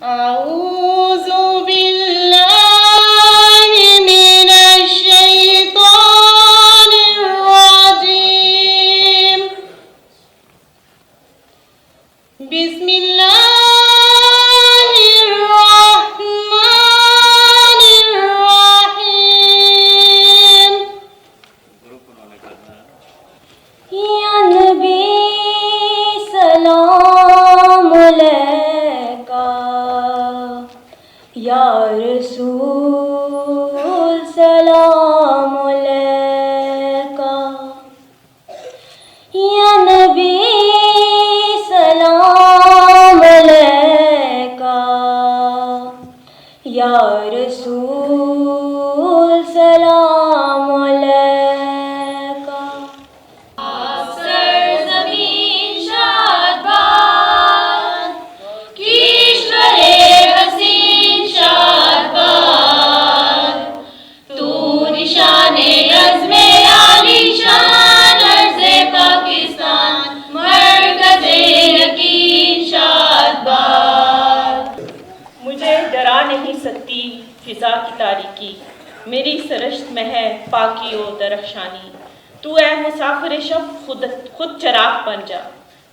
أعوذ بالله من الشيطان الرجيم. بسم الله الرحمن الرحيم. يا نبي سلام عليك یا رسول سلام علیکہ، یا نبی سلام علیکہ، یا رسول سلام علیکہ. سرزمین شادباد کشور حسین شادباد، تو نشان عزم عالی شان ارض پاکستان مرکز یقین شادباد. مجھے ڈرا نہیں سکتی فضا کی تاریکی، میری سرشت میں ہے پاکی و درخشانی. تو اے مسافر شب خود چراغ بن جا،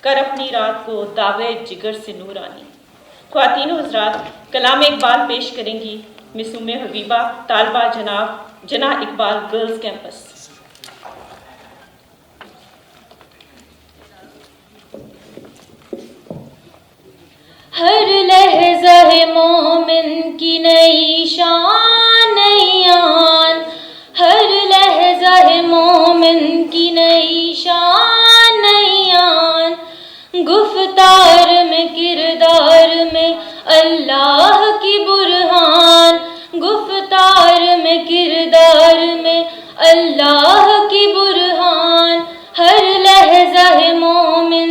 کر اپنی رات کو داغے جگر سے نورانی. خواتین و حضرات، کلام اقبال پیش کریں گی مس ام حبیبہ طالبہ جناح اقبال گرلز کیمپس. ہر لحظہ مومن کی نئی شان نئی آن، ہر لحظہ مومن کی نئی شان نئی آن. گفتار میں کردار میں اللہ کی برہان، گفتار میں کردار میں اللہ کی برہان. ہر لحظہ مومن.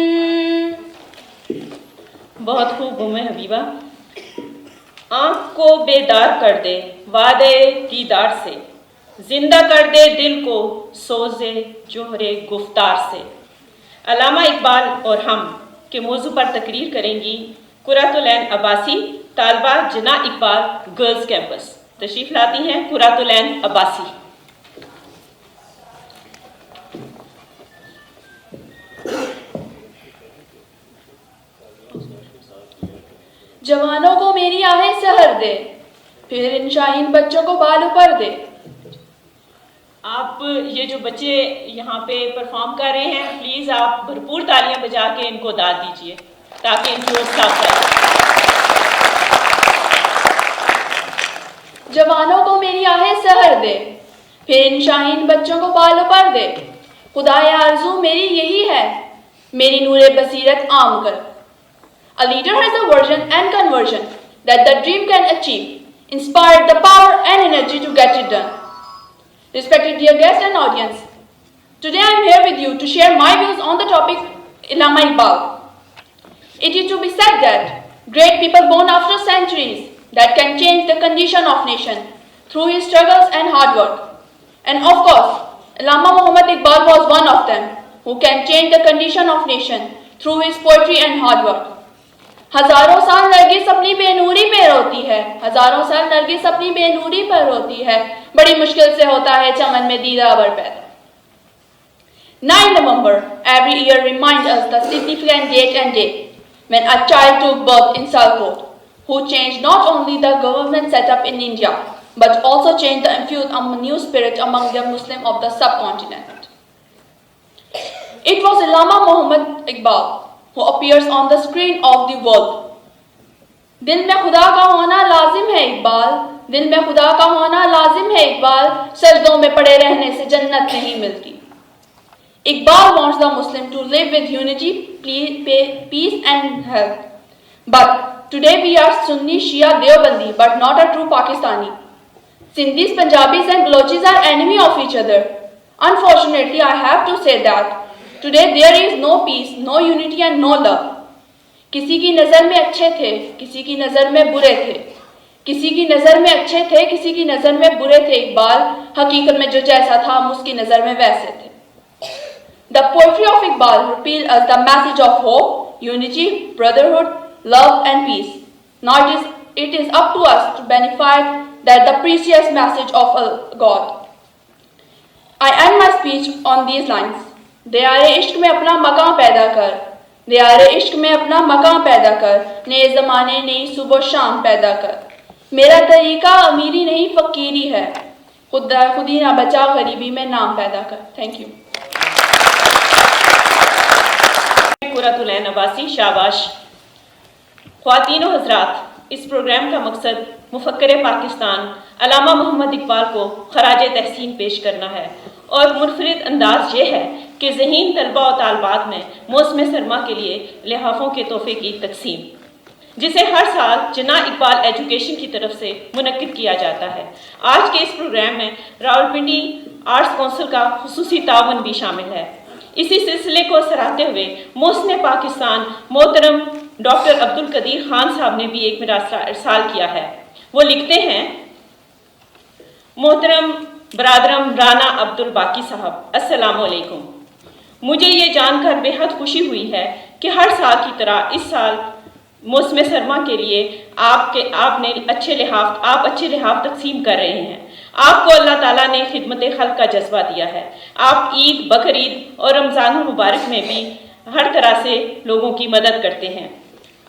بہت خوب ام حبیبہ. آنکھ کو بیدار کر دے وعدے دیدار سے، زندہ کر دے دل کو سوزے جوہر گفتار سے. علامہ اقبال اور ہم کے موضوع پر تقریر کریں گی قرۃ العین عباسی طالبہ جناح اقبال گرلز کیمپس. تشریف لاتی ہیں قرۃ العین عباسی. جوانوں کو میری آہیں سحر دے، پھر ان شاہین بچوں کو بال اوپر دے. آپ یہ جو بچے یہاں پہ پرفارم کر رہے ہیں، پلیز آپ بھرپور تالیاں بجا کے ان کو داد دیجیے تاکہ ان کی حوصلہ افزائی. جوانوں کو میری آہیں سحر دے، پھر ان شاہین بچوں کو بال اوپر دے. خدایا آرزو میری یہی ہے، میری نور بصیرت عام کر. A leader has a vision and conversion that the dream can achieve, inspire the power and energy to get it done. Respected dear guests and audience, today I am here with you to share my views on the topic Allama Iqbal. It is to be said that great people born after centuries that can change the condition of nation through his struggles and hard work. And of course, Allama Muhammad Iqbal was one of them who can change the condition of nation through his poetry and hard work. ہزاروں سال نرگس اپنی بے نوری پہ روتی ہے، ہزاروں سال نرگس اپنی بے نوری پر روتی ہے، بڑی مشکل سے ہوتا ہے چمن میں دیدہ ابر پیدا. 9 November every year reminds us the significant date and day when a child took birth in Sialkot, who changed not only the government setup in India but also changed the infused a new spirit among the Muslims of the subcontinent. It was Allama Muhammad Iqbal who appears on the screen of the world. دل میں خدا کا ہونا لازم ہے اقبال، دل میں خدا کا ہونا لازم ہے اقبال، سجدوں میں پڑے رہنے سے جنت نہیں ملتی. Iqbal wants the Muslim to live with unity, peace and health. But today we are Sunni, Shia, Deobandi, but not a true Pakistani. Sindhis, Punjabis and Balochis are enemy of each other. Unfortunately, I have to say that today there is no peace, no unity and no love. کسی کی نظر میں اچھے تھے، کسی کی نظر میں برے تھے، کسی کی نظر میں اچھے تھے، کسی کی نظر میں برے تھے اقبال، حقیقت میں جو جیسا تھا ہم اس کی نظر میں ویسے تھے. The poetry of Iqbal reveals us the message of hope, unity, brotherhood, love and peace. Not it is up to us to benefit that the precious message of God. I end my speech on these lines. دیار عشق میں اپنا مقام پیدا کر، دیار عشق میں اپنا مقام پیدا کر، نئے زمانے نئی صبح و شام پیدا کر. میرا طریقہ امیری نہیں فقیری ہے، خودی نہ بچا غریبی میں نام پیدا کر. Thank you. قرۃ العین عباسی شاباش. خواتین و حضرات، اس پروگرام کا مقصد مفکر پاکستان علامہ محمد اقبال کو خراج تحسین پیش کرنا ہے، اور منفرد انداز یہ ہے کہ ذہین طلبہ و طالبات میں موسم سرما کے لیے لحافوں کے تحفے کی تقسیم، جسے ہر سال جناح اقبال ایجوکیشن کی طرف سے منعقد کیا جاتا ہے. آج کے اس پروگرام میں راولپنڈی آرٹس کونسل کا خصوصی تعاون بھی شامل ہے. اسی سلسلے کو سراہتے ہوئے موسم پاکستان محترم ڈاکٹر عبدالقدیر خان صاحب نے بھی ایک مراسلہ ارسال کیا ہے. وہ لکھتے ہیں: محترم برادرم رانا عبدالباقی صاحب، السلام علیکم. مجھے یہ جان کر بے حد خوشی ہوئی ہے کہ ہر سال کی طرح اس سال موسم سرما کے لیے آپ اچھے لحاف تقسیم کر رہے ہیں. آپ کو اللہ تعالیٰ نے خدمت خلق کا جذبہ دیا ہے. آپ عید، بقرعید اور رمضان المبارک میں بھی ہر طرح سے لوگوں کی مدد کرتے ہیں.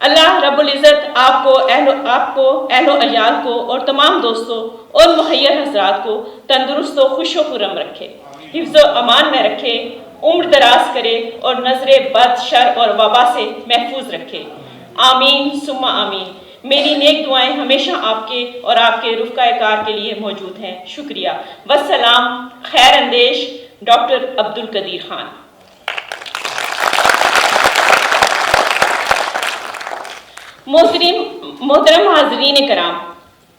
اللہ رب العزت آپ کو اہل و عیال کو اور تمام دوستوں اور مخیر حضرات کو تندرست و خوش و خرم رکھے، حفظ و امان میں رکھے، عمر دراز کرے اور نظر بد، شر اور وبا سے محفوظ رکھے. آمین ثم آمین. میری نیک دعائیں ہمیشہ آپ کے اور آپ کے رفقائے کار کے لیے موجود ہیں. شکریہ. والسلام. خیر اندیش، ڈاکٹر عبدالقدیر خان. محترم حاضرین کرام،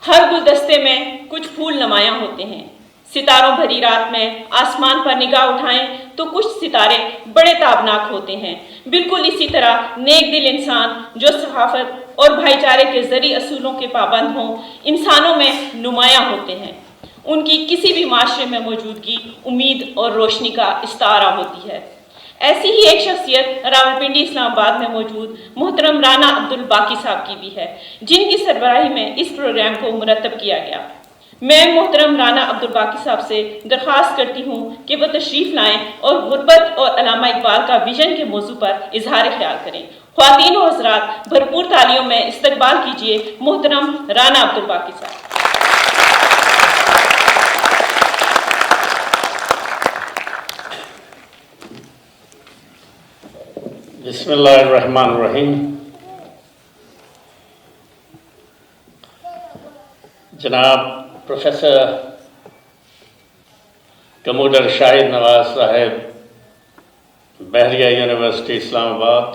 ہر گلدستے میں کچھ پھول نمایاں ہوتے ہیں. ستاروں بھری رات میں آسمان پر نگاہ اٹھائیں تو کچھ ستارے بڑے تابناک ہوتے ہیں. بالکل اسی طرح نیک دل انسان جو صحافت اور بھائی چارے کے ذریعے اصولوں کے پابند ہوں، انسانوں میں نمایاں ہوتے ہیں. ان کی کسی بھی معاشرے میں موجودگی امید اور روشنی کا استعارہ ہوتی ہے. ایسی ہی ایک شخصیت راولپنڈی اسلام آباد میں موجود محترم رانا عبدالباقی صاحب کی بھی ہے، جن کی سربراہی میں اس پروگرام کو مرتب کیا گیا. میں محترم رانا عبدالباقی صاحب سے درخواست کرتی ہوں کہ وہ تشریف لائیں اور غربت اور علامہ اقبال کا ویژن کے موضوع پر اظہار خیال کریں. خواتین و حضرات، بھرپور تالیوں میں استقبال کیجیے محترم رانا عبدالباقی صاحب. بسم اللہ الرحمن الرحیم. جناب پروفیسر کموڈر شاہد نواز صاحب، بحریہ یونیورسٹی اسلام آباد،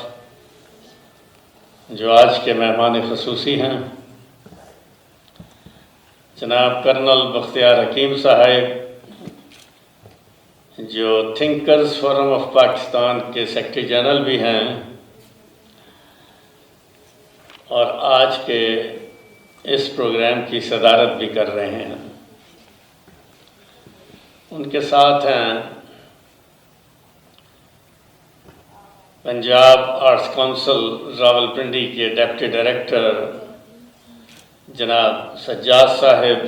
جو آج کے مہمان خصوصی ہیں، جناب کرنل بختیار حکیم صاحب، جو تھنکرز فورم آف پاکستان کے سیکرٹری جنرل بھی ہیں اور آج کے اس پروگرام کی صدارت بھی کر رہے ہیں. ان کے ساتھ ہیں پنجاب آرٹس کونسل راولپنڈی کے ڈپٹی ڈائریکٹر جناب سجاد صاحب.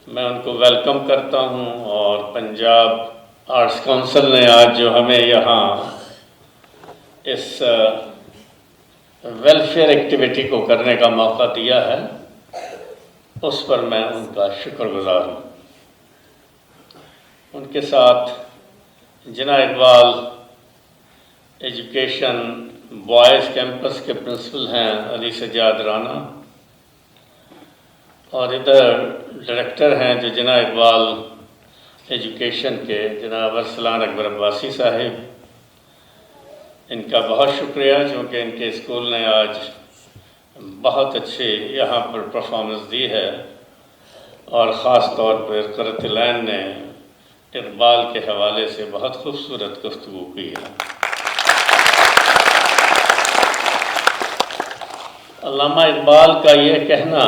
میں ان کو ویلکم کرتا ہوں، اور پنجاب آرٹس کونسل نے آج جو ہمیں یہاں اس ویلفیئر ایکٹیویٹی کو کرنے کا موقع دیا ہے، اس پر میں ان کا شکر گزار ہوں. ان کے ساتھ جناح اقبال ایجوکیشن بوائز کیمپس کے پرنسپل ہیں علی سجاد رانا، اور ادھر ڈائریکٹر ہیں جو جناح اقبال ایجوکیشن کے جناب ارسلان اکبر عباسی صاحب. ان کا بہت شکریہ، چونکہ ان کے اسکول نے آج بہت اچھی یہاں پر پرفارمنس دی ہے، اور خاص طور پر قرۃ العین نے اقبال کے حوالے سے بہت خوبصورت گفتگو کی ہے. علامہ اقبال کا یہ کہنا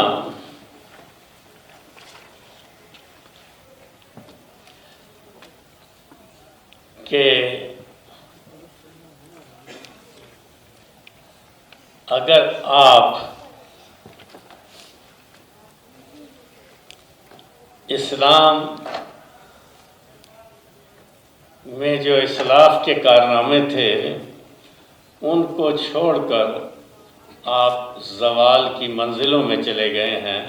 کہ اگر آپ اسلام میں جو اسلاف کے کارنامے تھے ان کو چھوڑ کر آپ زوال کی منزلوں میں چلے گئے ہیں،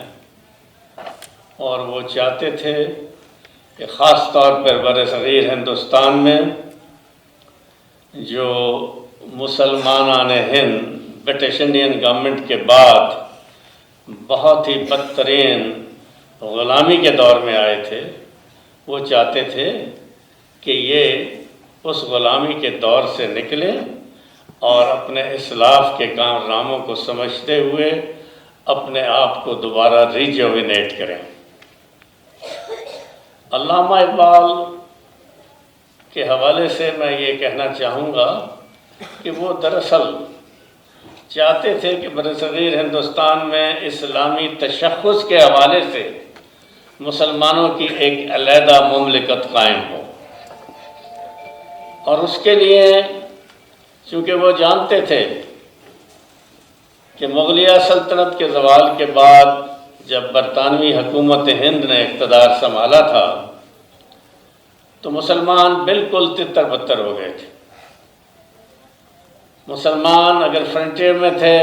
اور وہ چاہتے تھے کہ خاص طور پر برصغیر ہندوستان میں جو مسلمانان ہند برٹش انڈین گورنمنٹ کے بعد بہت ہی بدترین غلامی کے دور میں آئے تھے، وہ چاہتے تھے کہ یہ اس غلامی کے دور سے نکلیں اور اپنے اسلاف کے کارناموں کو سمجھتے ہوئے اپنے آپ کو دوبارہ ریجوینیٹ کریں۔ علامہ اقبال کے حوالے سے میں یہ کہنا چاہوں گا کہ وہ دراصل چاہتے تھے کہ برصغیر ہندوستان میں اسلامی تشخص کے حوالے سے مسلمانوں کی ایک علیحدہ مملکت قائم ہو، اور اس کے لیے چونکہ وہ جانتے تھے کہ مغلیہ سلطنت کے زوال کے بعد جب برطانوی حکومت ہند نے اقتدار سنبھالا تھا تو مسلمان بالکل تتر بتر ہو گئے تھے۔ مسلمان اگر فرنٹیئر میں تھے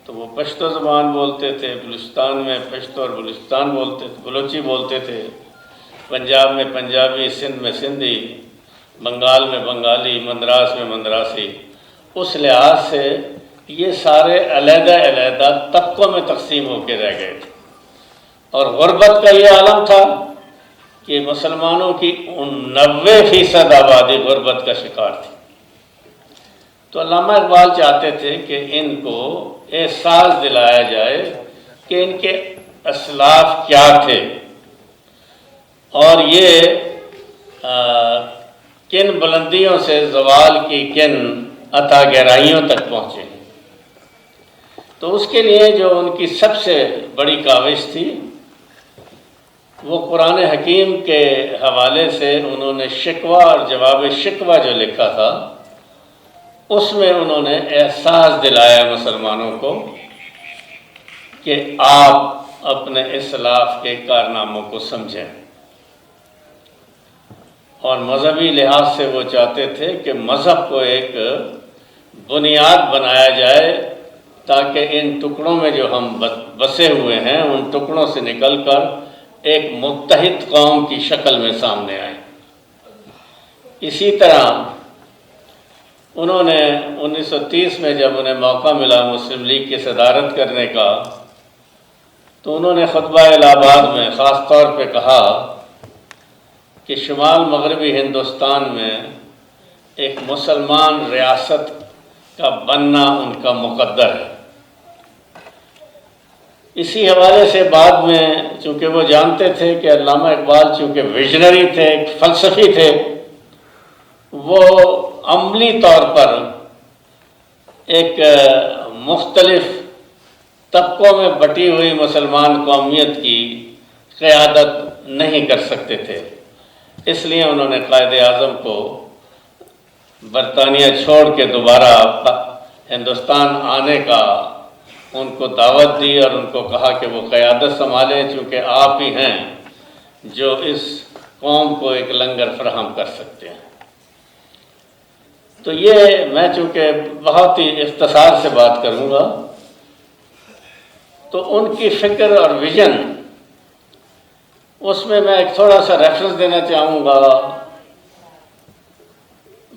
تو وہ پشتو زبان بولتے تھے، بلوچستان میں پشتو اور بلوچستان بولتے تھے، بلوچی بولتے تھے، پنجاب میں پنجابی، سندھ میں سندھی، بنگال میں بنگالی، مندراس میں مندراسی۔ اس لحاظ سے یہ سارے علیحدہ علیحدہ طبقوں میں تقسیم ہو کے رہ گئے تھے، اور غربت کا یہ عالم تھا کہ مسلمانوں کی 90% آبادی غربت کا شکار تھی۔ تو علامہ اقبال چاہتے تھے کہ ان کو احساس دلایا جائے کہ ان کے اسلاف کیا تھے اور یہ کن بلندیوں سے زوال کی کن عطا گہرائیوں تک پہنچے۔ تو اس کے لیے جو ان کی سب سے بڑی کاوش تھی وہ قرآن حکیم کے حوالے سے انہوں نے شکوہ اور جواب شکوہ جو لکھا تھا اس میں انہوں نے احساس دلایا مسلمانوں کو کہ آپ اپنے اسلاف کے کارناموں کو سمجھیں، اور مذہبی لحاظ سے وہ چاہتے تھے کہ مذہب کو ایک بنیاد بنایا جائے تاکہ ان ٹکڑوں میں جو ہم بسے ہوئے ہیں ان ٹکڑوں سے نکل کر ایک متحد قوم کی شکل میں سامنے آئیں۔ اسی طرح انہوں نے 1930 میں جب انہیں موقع ملا مسلم لیگ کی صدارت کرنے کا تو انہوں نے خطبہ الہ آباد میں خاص طور پہ کہا کہ شمال مغربی ہندوستان میں ایک مسلمان ریاست کا بننا ان کا مقدر ہے۔ اسی حوالے سے بعد میں چونکہ وہ جانتے تھے کہ علامہ اقبال چونکہ ویژنری تھے، ایک فلسفی تھے، وہ عملی طور پر ایک مختلف طبقوں میں بٹی ہوئی مسلمان قومیت کی قیادت نہیں کر سکتے تھے، اس لیے انہوں نے قائد اعظم کو برطانیہ چھوڑ کے دوبارہ ہندوستان آنے کا ان کو دعوت دی اور ان کو کہا کہ وہ قیادت سنبھالیں چونکہ آپ ہی ہیں جو اس قوم کو ایک لنگر فراہم کر سکتے ہیں۔ تو یہ میں چونکہ بہت ہی اختصار سے بات کروں گا، تو ان کی فکر اور ویژن اس میں ایک تھوڑا سا ریفرنس دینا چاہوں گا۔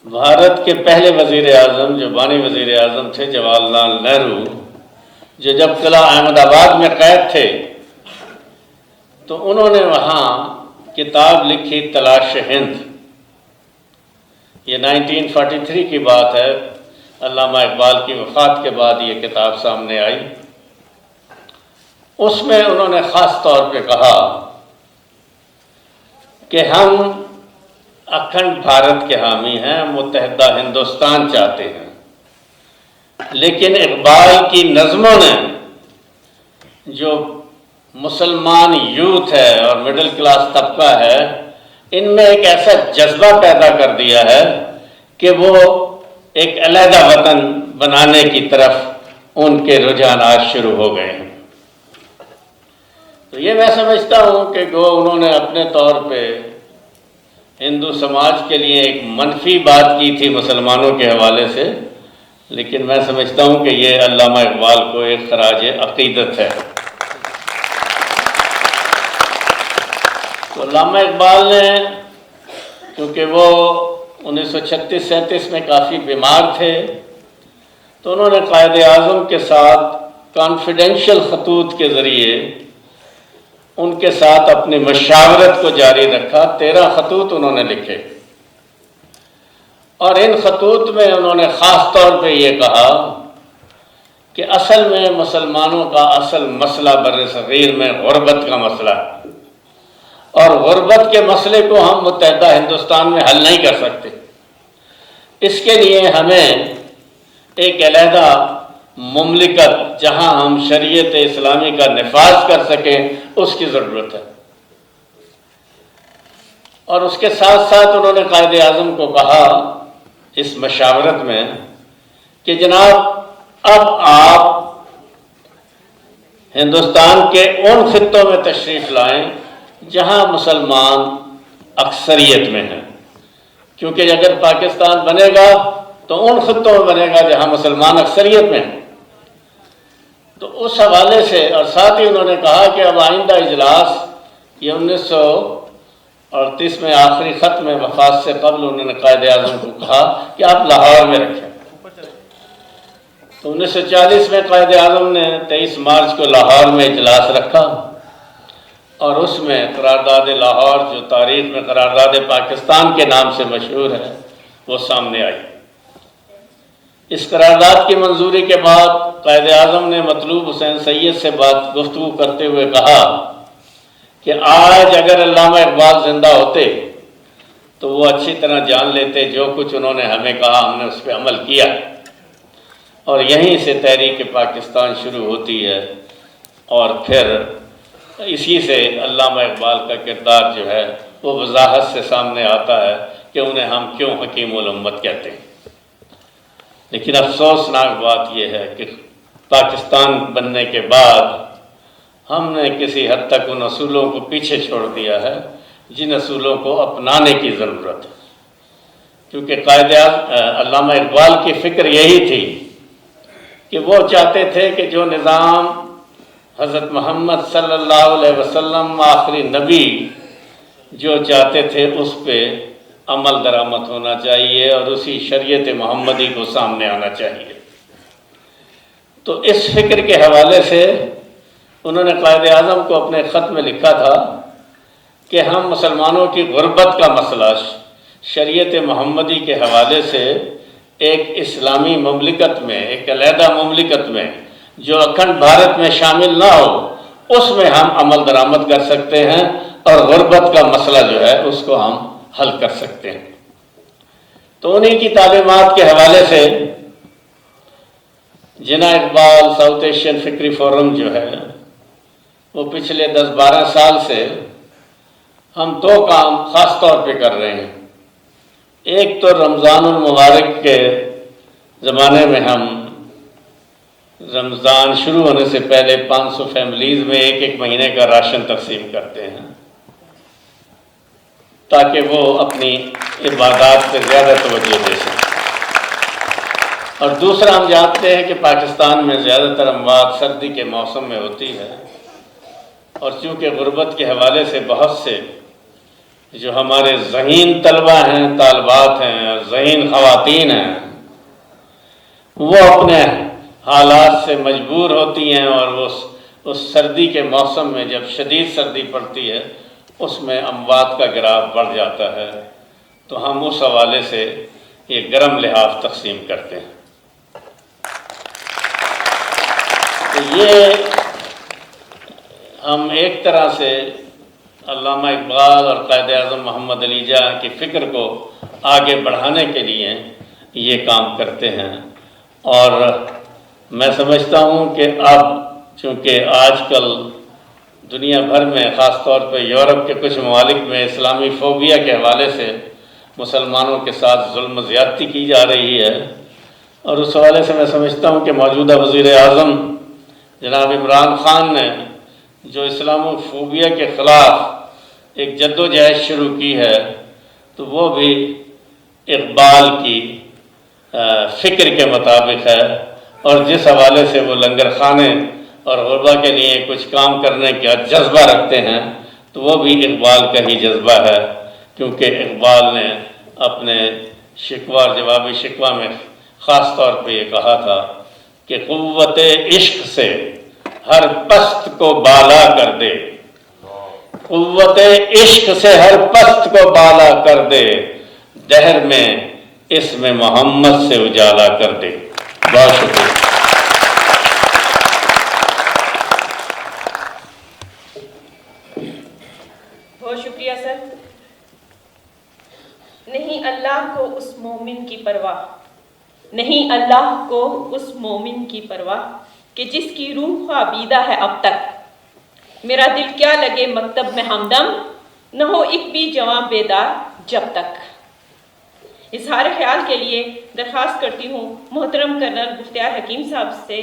بھارت کے پہلے وزیر اعظم جو بانی وزیر اعظم تھے جواہر لال نہرو، جو جب قلعہ احمد آباد میں قید تھے تو انہوں نے وہاں کتاب لکھی تلاش ہند۔ یہ 1943 کی بات ہے، علامہ اقبال کی وفات کے بعد یہ کتاب سامنے آئی۔ اس میں انہوں نے خاص طور پہ کہا کہ ہم اکھنڈ بھارت کے حامی ہیں، متحدہ ہندوستان چاہتے ہیں، لیکن اقبال کی نظموں نے جو مسلمان یوتھ ہے اور مڈل کلاس طبقہ ہے ان میں ایک ایسا جذبہ پیدا کر دیا ہے کہ وہ ایک علیحدہ وطن بنانے کی طرف ان کے رجحانات شروع ہو گئے ہیں۔ تو یہ میں سمجھتا ہوں کہ گو انہوں نے اپنے طور پہ ہندو سماج کے لیے ایک منفی بات کی تھی مسلمانوں کے حوالے سے، لیکن میں سمجھتا ہوں کہ یہ علامہ اقبال کو ایک خراج عقیدت ہے۔ تو علامہ اقبال نے، کیونکہ وہ 1936-37 میں کافی بیمار تھے، تو انہوں نے قائد اعظم کے ساتھ کانفیڈینشیل خطوط کے ذریعے ان کے ساتھ اپنی مشاورت کو جاری رکھا۔ 13 خطوط انہوں نے لکھے، اور ان خطوط میں انہوں نے خاص طور پہ یہ کہا کہ اصل میں مسلمانوں کا اصل مسئلہ بر صغیر میں غربت کا مسئلہ ہے، اور غربت کے مسئلے کو ہم متحدہ ہندوستان میں حل نہیں کر سکتے۔ اس کے لیے ہمیں ایک علیحدہ مملکت جہاں ہم شریعت اسلامی کا نفاذ کر سکیں اس کی ضرورت ہے۔ اور اس کے ساتھ ساتھ انہوں نے قائد اعظم کو کہا اس مشاورت میں کہ جناب اب آپ ہندوستان کے ان خطوں میں تشریف لائیں جہاں مسلمان اکثریت میں ہیں، کیونکہ اگر پاکستان بنے گا تو ان خطوں میں بنے گا جہاں مسلمان اکثریت میں ہیں۔ تو اس حوالے سے، اور ساتھ ہی انہوں نے کہا کہ اب آئندہ اجلاس، یہ 1938 میں آخری خط میں وفات سے قبل انہوں نے قائد اعظم کو کہا کہ آپ لاہور میں رکھیں۔ تو 1940 میں قائد اعظم نے 23 مارچ کو لاہور میں اجلاس رکھا، اور اس میں قرارداد لاہور، جو تاریخ میں قرارداد پاکستان کے نام سے مشہور ہے، وہ سامنے آئی۔ اس قرارداد کی منظوری کے بعد قائد اعظم نے مطلوب حسین سید سے گفتگو کرتے ہوئے کہا کہ آج اگر علامہ اقبال زندہ ہوتے تو وہ اچھی طرح جان لیتے جو کچھ انہوں نے ہمیں کہا ہم نے اس پہ عمل کیا، اور یہیں سے تحریک پاکستان شروع ہوتی ہے، اور پھر اسی سے علامہ اقبال کا کردار جو ہے وہ وضاحت سے سامنے آتا ہے کہ انہیں ہم کیوں حکیم الامت کہتے ہیں۔ لیکن افسوسناک بات یہ ہے کہ پاکستان بننے کے بعد ہم نے کسی حد تک ان اصولوں کو پیچھے چھوڑ دیا ہے جن اصولوں کو اپنانے کی ضرورت ہے، کیونکہ قائد علامہ اقبال کی فکر یہی تھی کہ وہ چاہتے تھے کہ جو نظام حضرت محمد صلی اللہ علیہ وسلم آخری نبی جو چاہتے تھے اس پہ عمل درآمد ہونا چاہیے، اور اسی شریعت محمدی کو سامنے آنا چاہیے۔ تو اس فکر کے حوالے سے انہوں نے قائد اعظم کو اپنے خط میں لکھا تھا کہ ہم مسلمانوں کی غربت کا مسئلہ شریعت محمدی کے حوالے سے ایک اسلامی مملکت میں، ایک علیحدہ مملکت میں جو اکھنڈ بھارت میں شامل نہ ہو، اس میں ہم عمل درآمد کر سکتے ہیں، اور غربت کا مسئلہ جو ہے اس کو ہم حل کر سکتے ہیں۔ تو انہی کی تعلیمات کے حوالے سے جناح اقبال ساؤتھ ایشین فکری فورم جو ہے وہ پچھلے 10-12 سال سے ہم 2 کام خاص طور پہ کر رہے ہیں۔ ایک تو رمضان المبارک کے زمانے میں ہم رمضان شروع ہونے سے پہلے 500 فیملیز میں 1 مہینے کا راشن تقسیم کرتے ہیں تاکہ وہ اپنی عبادات پہ زیادہ توجہ دے سکیں۔ اور دوسرا، ہم جانتے ہیں کہ پاکستان میں زیادہ تر اموات سردی کے موسم میں ہوتی ہے، اور چونکہ غربت کے حوالے سے بہت سے جو ہمارے ذہین طلبہ ہیں، طالبات ہیں، اور ذہین خواتین ہیں، وہ اپنے حالات سے مجبور ہوتی ہیں، اور وہ اس سردی کے موسم میں جب شدید سردی پڑتی ہے اس میں اموات کا گراف بڑھ جاتا ہے، تو ہم اس حوالے سے یہ گرم لحاف تقسیم کرتے ہیں۔ تو یہ ہم ایک طرح سے علامہ اقبال اور قائد اعظم محمد علی جناح کی فکر کو آگے بڑھانے کے لیے یہ کام کرتے ہیں، اور میں سمجھتا ہوں کہ اب چونکہ آج کل دنیا بھر میں، خاص طور پہ یورپ کے کچھ ممالک میں اسلامی فوبیا کے حوالے سے مسلمانوں کے ساتھ ظلم و زیادتی کی جا رہی ہے، اور اس حوالے سے میں سمجھتا ہوں کہ موجودہ وزیر اعظم جناب عمران خان نے جو اسلام فوبیا کے خلاف ایک جد و جہد شروع کی ہے تو وہ بھی اقبال کی فکر کے مطابق ہے، اور جس حوالے سے وہ لنگر خانے اور غربا کے لیے کچھ کام کرنے کا جذبہ رکھتے ہیں تو وہ بھی اقبال کا ہی جذبہ ہے، کیونکہ اقبال نے اپنے شکوہ اور جوابی شکوہ میں خاص طور پہ یہ کہا تھا کہ قوت عشق سے ہر پست کو بالا کر دے، قوت عشق سے ہر پست کو بالا کر دے، دہر میں اسم محمد سے اجالا کر دے۔ بہت شکریہ۔ بہت شکریہ سر۔ نہیں اللہ کو اس مومن کی پرواہ، نہیں اللہ کو اس مومن کی پرواہ کہ جس کی روح خوابیدہ ہے اب تک، میرا دل کیا لگے مکتب میں ہمدم، نہ ہو ایک بھی جواں بیدار جب تک۔ اظہار خیال کے لیے درخواست کرتی ہوں محترم کرنل گفتیار حکیم صاحب سے،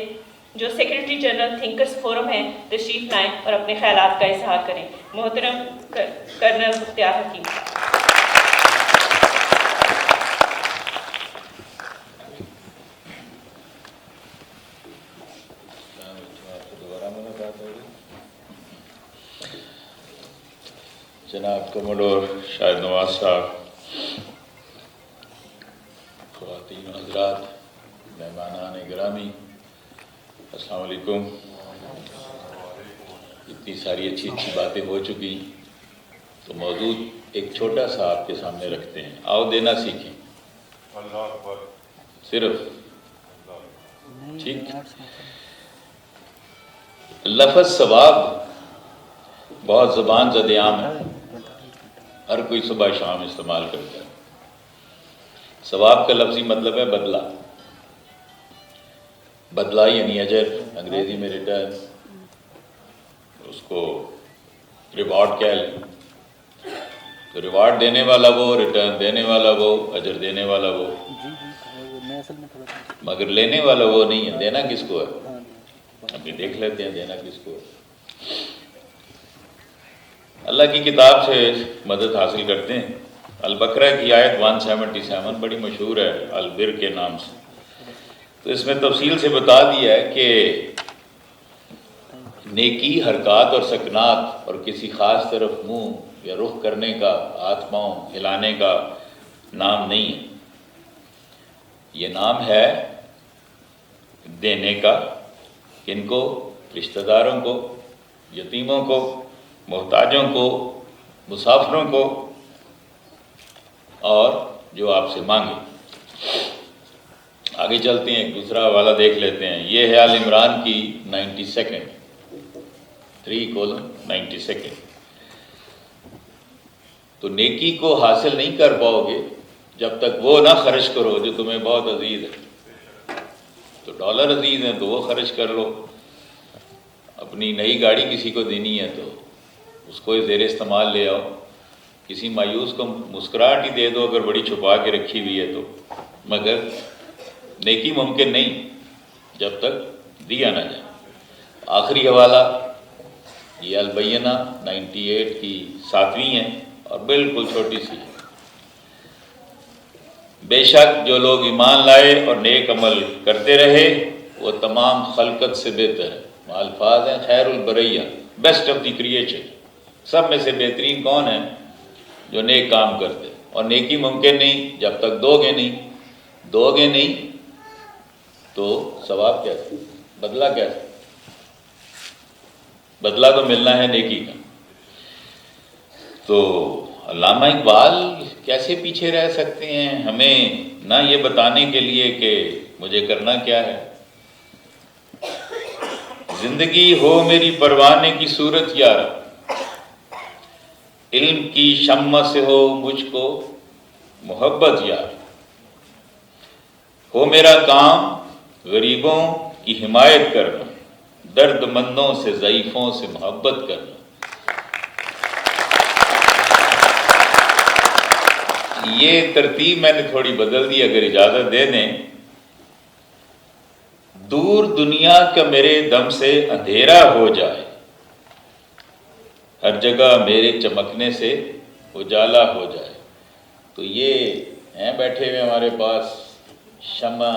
جو سیکرٹری جنرل تھنکرز فورم ہیں، تشریف لائیں اور اپنے خیالات کا اظہار کریں۔ محترم کرنل گفتیار حکیم۔ جناب کموڈور شاہد نواز صاحب، خواتین و حضرات، مہمانان گرامی، السلام علیکم۔ اتنی ساری اچھی باتیں ہو چکی تو موضوع ایک چھوٹا سا آپ کے سامنے رکھتے ہیں۔ آؤ دینا سیکھیں، صرف ٹھیک۔ لفظ ثواب بہت زبان زد عام ہے، ہر کوئی صبح شام استعمال کرتا ہے۔ ثواب کا لفظی مطلب ہے بدلہ، بدلہ یعنی اجر، انگریزی میں ریٹرن، اس کو ریوارڈ کہہ لیں۔ تو ریوارڈ دینے والا وہ، ریٹرن دینے والا وہ، اجر دینے والا وہ، مگر لینے والا وہ نہیں ہے۔ دینا کس کو ہے؟ ابھی دیکھ لیتے ہیں دینا کس کو ہے۔ اللہ کی کتاب سے مدد حاصل کرتے ہیں۔ البقرہ کی آیت 177 بڑی مشہور ہے البر کے نام سے، تو اس میں تفصیل سے بتا دیا ہے کہ نیکی حرکات اور سکنات اور کسی خاص طرف منہ یا رخ کرنے کا، ہاتھ پاؤں ہلانے کا نام نہیں ہے، یہ نام ہے دینے کا۔ کن کو؟ رشتہ داروں کو، یتیموں کو، محتاجوں کو، مسافروں کو، اور جو آپ سے مانگے۔ آگے چلتے ہیں، ایک دوسرا حوالہ دیکھ لیتے ہیں۔ یہ ہے آل عمران کی 92 3:92۔ تو نیکی کو حاصل نہیں کر پاؤ گے جب تک وہ نہ خرچ کرو جو تمہیں بہت عزیز ہے۔ تو ڈالر عزیز ہیں تو وہ خرچ کر لو، اپنی نئی گاڑی کسی کو دینی ہے تو اس کو زیر استعمال لے آؤ، کسی مایوس کو مسکراہٹ ہی دے دو اگر بڑی چھپا کے رکھی ہوئی ہے تو، مگر نیکی ممکن نہیں جب تک دیا نہ جائے۔ آخری حوالہ یہ البینہ 98 کی 7ویں ہے اور بالکل چھوٹی سی ہے۔ بے شک جو لوگ ایمان لائے اور نیک عمل کرتے رہے وہ تمام خلقت سے بہتر ہے۔ الفاظ ہیں خیر البریہ، بیسٹ آف دی کریچر، سب میں سے بہترین کون ہے؟ جو نیک کام کرتے، اور نیکی ممکن نہیں جب تک دو گے نہیں تو ثواب کیسے، بدلہ کیسے؟ بدلہ تو ملنا ہے نیکی کا۔ تو علامہ اقبال کیسے پیچھے رہ سکتے ہیں ہمیں نہ یہ بتانے کے لیے کہ مجھے کرنا کیا ہے۔ زندگی ہو میری پروانے کی صورت یار، علم کی شمع سے ہو مجھ کو محبت یار، ہو میرا کام غریبوں کی حمایت کرنا، درد مندوں سے ضعیفوں سے محبت کرنا۔ یہ ترتیب میں نے تھوڑی بدل دی، اگر اجازت دے دیں دور دنیا کا میرے دم سے اندھیرا ہو جائے، ہر جگہ میرے چمکنے سے اجالا ہو جائے۔ تو یہ ہیں بیٹھے ہوئے ہمارے پاس شمع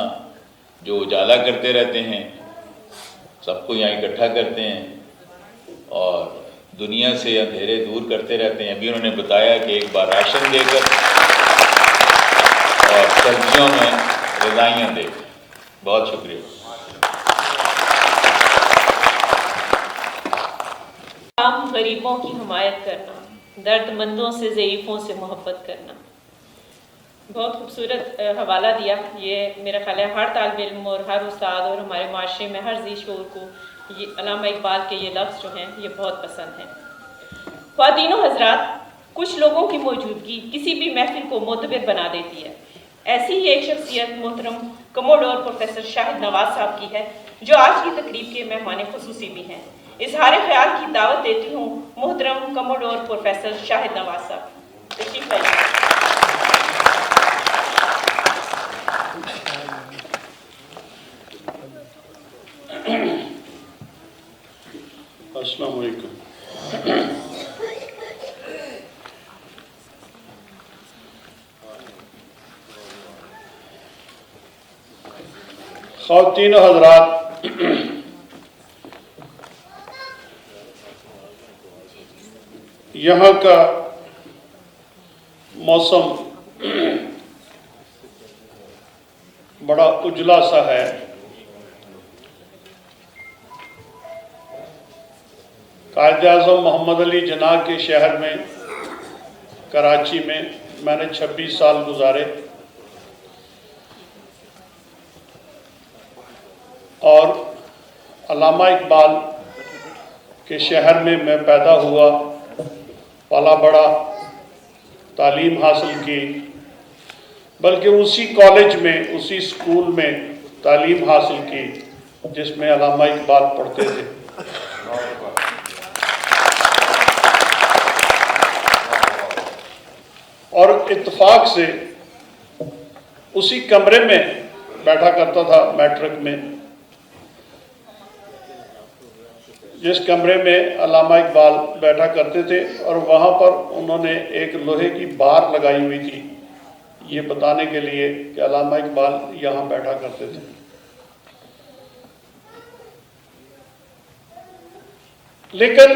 جو اجالا کرتے رہتے ہیں، سب کو یہاں اکٹھا کرتے ہیں اور دنیا سے اندھیرے دور کرتے رہتے ہیں۔ ابھی انہوں نے بتایا کہ ایک بار راشن دے کر اور سردیوں میں رضائیاں دے کر۔ بہت شکریہ۔ عام غریبوں کی حمایت کرنا، درد مندوں سے، ضعیفوں سے محبت کرنا۔ بہت خوبصورت حوالہ دیا۔ یہ میرا خیال ہے ہر طالب علم اور ہر استاد اور ہمارے معاشرے میں ہر ذی شعور کو یہ علامہ اقبال کے یہ لفظ جو ہیں یہ بہت پسند ہیں۔ خواتین و حضرات، کچھ لوگوں کی موجودگی کسی بھی محفل کو معتبر بنا دیتی ہے۔ ایسی ہی ایک شخصیت محترم کموڈور پروفیسر شاہد نواز صاحب کی ہے، جو آج کی تقریب کے مہمان خصوصی بھی ہیں۔ اظہار خیال کی دعوت دیتی ہوں محترم کموڈور پروفیسر شاہد نواز صاحب، تشریف لائیے۔ السلام علیکم۔ خواتین و حضرات، یہاں کا موسم بڑا اجلا سا ہے۔ قائد اعظم محمد علی جناح کے شہر میں کراچی میں نے 26 سال گزارے اور علامہ اقبال کے شہر میں پیدا ہوا، پلا بڑا، تعلیم حاصل کی، بلکہ اسی کالج میں، اسی اسکول میں تعلیم حاصل کی جس میں علامہ اقبال پڑھتے تھے۔ اور اتفاق سے اسی کمرے میں بیٹھا کرتا تھا میٹرک میں، جس کمرے میں علامہ اقبال بیٹھا کرتے تھے، اور وہاں پر انہوں نے ایک لوہے کی بار لگائی ہوئی تھی یہ بتانے کے لیے کہ علامہ اقبال یہاں بیٹھا کرتے تھے۔ لیکن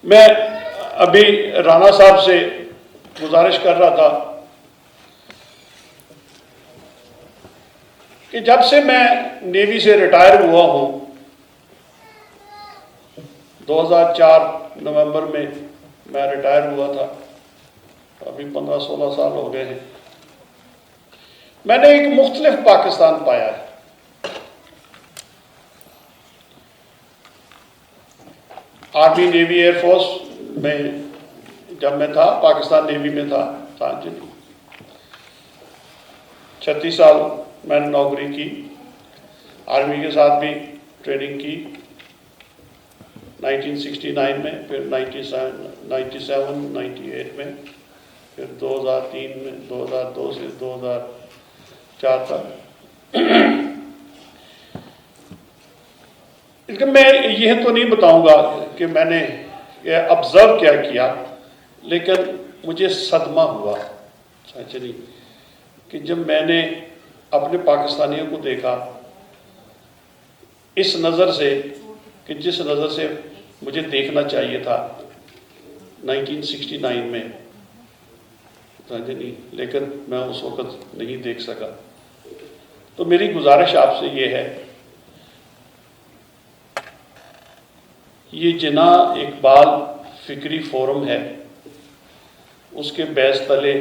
میں ابھی رانا صاحب سے گزارش کر رہا تھا کہ جب سے میں نیوی سے ریٹائر ہوا ہوں، 2004 نومبر میں میں ریٹائر ہوا تھا، ابھی 15-16 سال ہو گئے ہیں، میں نے ایک مختلف پاکستان پایا ہے۔ آرمی، نیوی، ایئر فورس میں جب میں تھا، پاکستان نیوی میں تھا 36 سال میں نے نوکری کی، آرمی کے ساتھ بھی ٹریننگ کی 1969 میں، پھر 97 98 میں، پھر 2003 میں، 2002 سے 2004 تک۔ لیکن میں یہ تو نہیں بتاؤں گا کہ میں نے یہ آبزرو کیا، لیکن مجھے صدمہ ہوا نہیں کہ جب میں نے اپنے پاکستانیوں کو دیکھا اس نظر سے کہ جس نظر سے مجھے دیکھنا چاہیے تھا 1969 میں، لیکن میں اس وقت نہیں دیکھ سکا۔ تو میری گزارش آپ سے یہ ہے، یہ جناح اقبال فکری فورم ہے، اس کے بیس تلے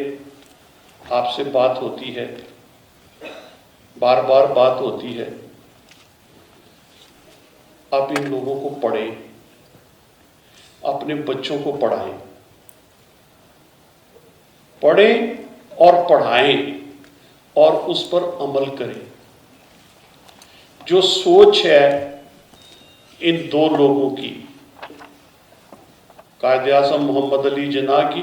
آپ سے بات ہوتی ہے، بار بار بات ہوتی ہے۔ آپ ان لوگوں کو پڑھیں، اپنے بچوں کو پڑھیں اور پڑھائیں اور اس پر عمل کریں۔ جو سوچ ہے ان دو لوگوں کی، قائد اعظم محمد علی جناح کی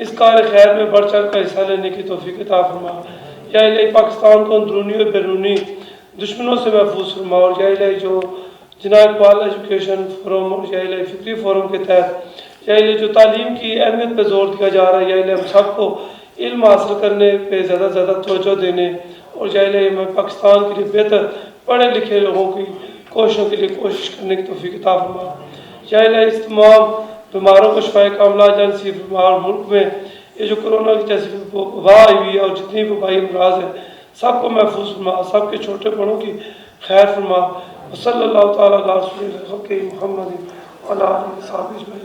اس کار خیر میں بڑھ چڑھ کر حصہ لینے کی توفیق عطا فرما۔ یا الہی پاکستان کو اندرونی اور بیرونی دشمنوں سے محفوظ فرما، اور یا الہی جو جناب اقبال ایجوکیشن فورم اور یا الہی فکری فورم کے تحت یا الہی جو تعلیم کی اہمیت پہ زور دیا جا رہا ہے، یا الہی ہم سب کو علم حاصل کرنے پہ زیادہ سے زیادہ توجہ دینے، اور یا الہی ہمیں پاکستان کے لیے بہتر پڑھے لکھے لوگوں کی کوششوں کے لیے کوشش کرنے کی توفیق عطا فرما۔ یا الہی اس تمام بیماروں کو شفائے کاملہ جان نصیب فرما، اور ملک میں یہ جو کرونا کی جیسی وبا آئی ہوئی ہے اور جتنی وبائی امراض ہیں سب کو محفوظ فرما، سب کے چھوٹے بڑوں کی خیر فرما۔ وصلی اللہ تعالیٰ علی رسول خلق محمد وعلی آلہ وصحبہ اجمعین۔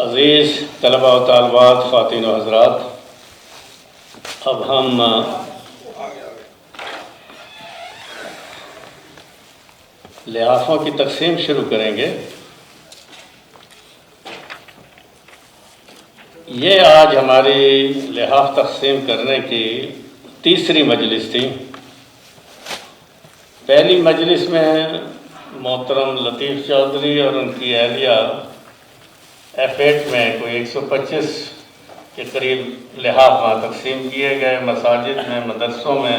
عزیز طلباء و طالبات، خواتین و حضرات، اب ہم لحافوں کی تقسیم شروع کریں گے۔ یہ آج ہماری لحاف تقسیم کرنے کی تیسری مجلس تھی۔ پہلی مجلس میں محترم لطیف چودھری اور ان کی اہلیہ F8 میں کوئی 125 کے قریب لحاف وہاں تقسیم کیے گئے، مساجد میں، مدرسوں میں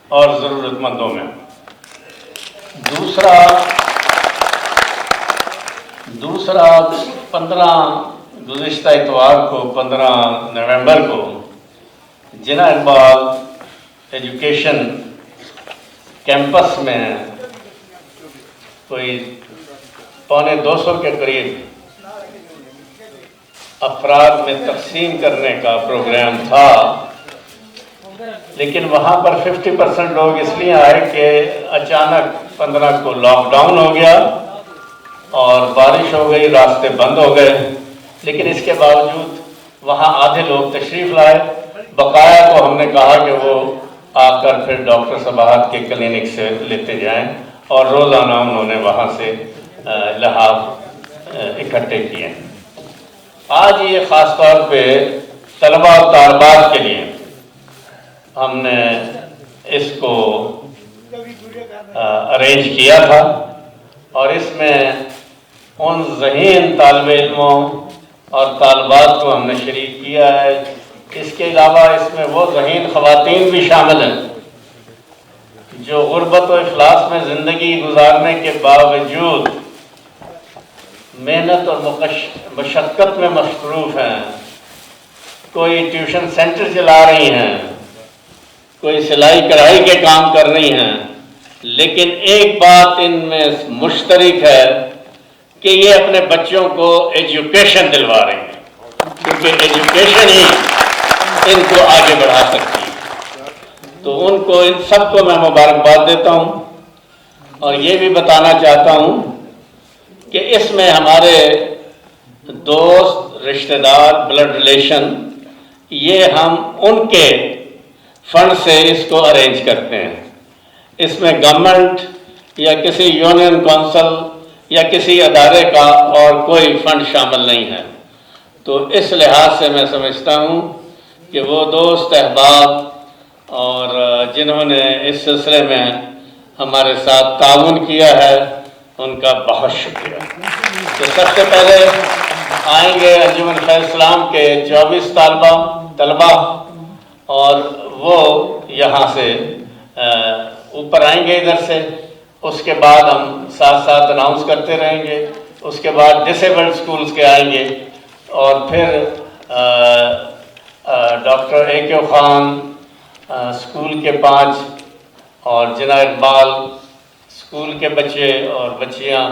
اور ضرورت مندوں میں۔ دوسرا 15 گزشتہ اتوار کو 15 نومبر کو جناح اقبال ایجوکیشن کیمپس میں کوئی 250 کے قریب افراد میں تقسیم کرنے کا پروگرام تھا، لیکن وہاں پر 50% لوگ اس لیے آئے کہ اچانک 15 کو لاک ڈاؤن ہو گیا اور بارش ہو گئی، راستے بند ہو گئے، لیکن اس کے باوجود وہاں آدھے لوگ تشریف لائے۔ بقایا کو ہم نے کہا کہ وہ آ کر پھر ڈاکٹر صباحت کے کلینک سے لیتے جائیں، اور روزانہ انہوں نے وہاں سے لحاف اکٹھے کیے۔ آج یہ خاص طور پہ طلباء و طالبات کے لیے ہم نے اس کو ارینج کیا تھا، اور اس میں ان ذہین طالب علموں اور طالبات کو ہم نے شریک کیا ہے۔ اس کے علاوہ اس میں وہ ذہین خواتین بھی شامل ہیں جو غربت و افلاس میں زندگی گزارنے کے باوجود محنت اور مشقت میں مصروف ہیں۔ کوئی ٹیوشن سینٹر چلا رہی ہیں، کوئی سلائی کڑھائی کے کام کر رہی ہیں، لیکن ایک بات ان میں مشترک ہے کہ یہ اپنے بچوں کو ایجوکیشن دلوا رہی ہیں، کیونکہ ایجوکیشن ہی ان کو آگے بڑھا سکتی ہے۔ تو ان کو، ان سب کو میں مبارکباد دیتا ہوں، اور یہ بھی بتانا چاہتا ہوں کہ اس میں ہمارے دوست، رشتہ دار، بلڈ ریلیشن، یہ ہم ان کے فنڈ سے اس کو ارینج کرتے ہیں۔ اس میں گورنمنٹ یا کسی یونین کونسل یا کسی ادارے کا اور کوئی فنڈ شامل نہیں ہے۔ تو اس لحاظ سے میں سمجھتا ہوں کہ وہ دوست، احباب اور جنہوں نے اس سلسلے میں ہمارے ساتھ تعاون کیا ہے، ان کا بہت شکریہ۔ تو سب سے پہلے آئیں گے انجمن خیر اسلام کے 24 طلبہ، اور وہ یہاں سے اوپر آئیں گے ادھر سے۔ اس کے بعد ہم ساتھ ساتھ اناؤنس کرتے رہیں گے۔ اس کے بعد ڈسیبلڈ سکولز کے آئیں گے، اور پھر ڈاکٹر A.K. خان اسکول کے 5 اور جناح اقبال اسکول کے بچے اور بچیاں،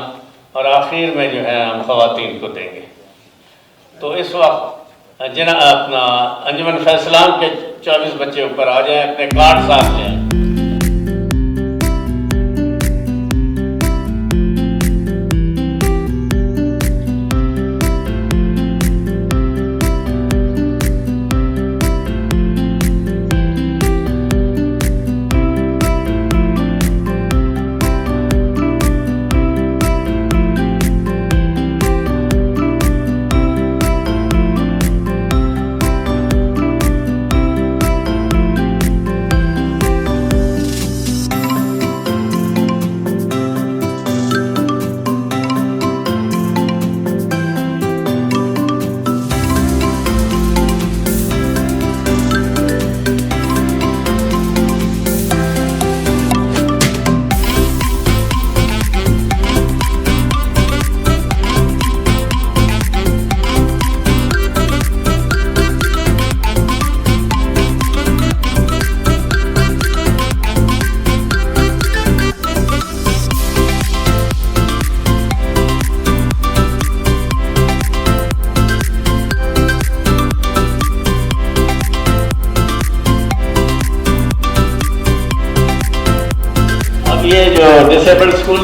اور آخر میں جو ہے ہم خواتین کو دیں گے۔ تو اس وقت اپنا انجمن خیر اسلام کے 24 بچے اوپر آ جائیں، اپنے کارڈ ساتھ لیں۔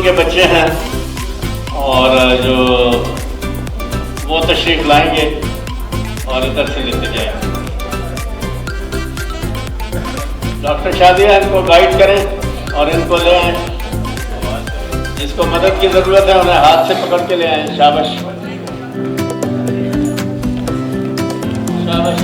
کے بچے ہیں اور جو وہ تشریف لائیں گے اور ادھر سے لیتے جائیں گے. ڈاکٹر شادیہ ان کو گائیڈ کریں اور ان کو لے آئیں. جس کو مدد کی ضرورت ہے انہیں ہاتھ سے پکڑ کے لے آئیں. شاباش شاباش.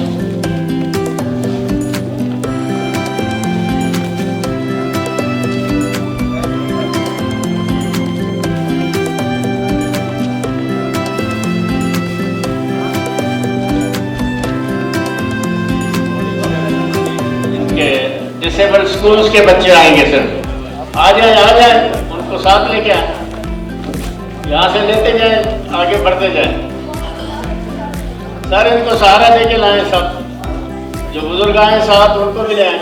ڈسیبل اسکولس کے بچے آئیں گے سر. آ جائیں ان کو ساتھ لے کے آئیں. یہاں سے لیتے جائیں آگے بڑھتے جائیں. سر ان کو سہارا دے کے لائیں. سب جو بزرگ آئیں ساتھ ان کو بھی لے آئیں.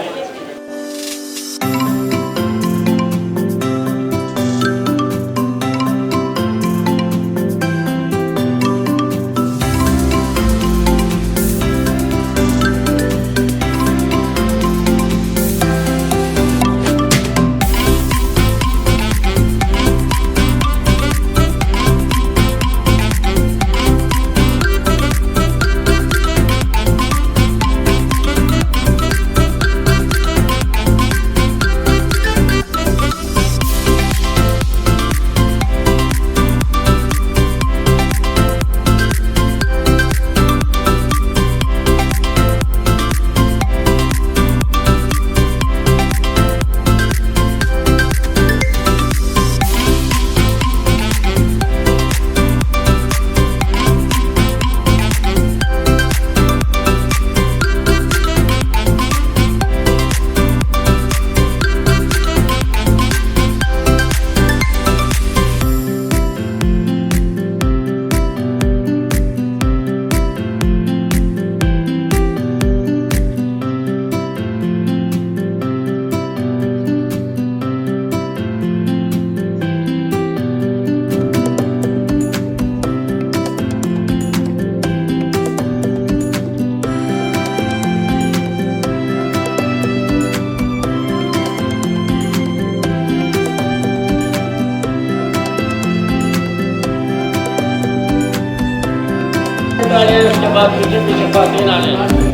اس کے بعد پیچھے پیچھے خواتین آ جائیں.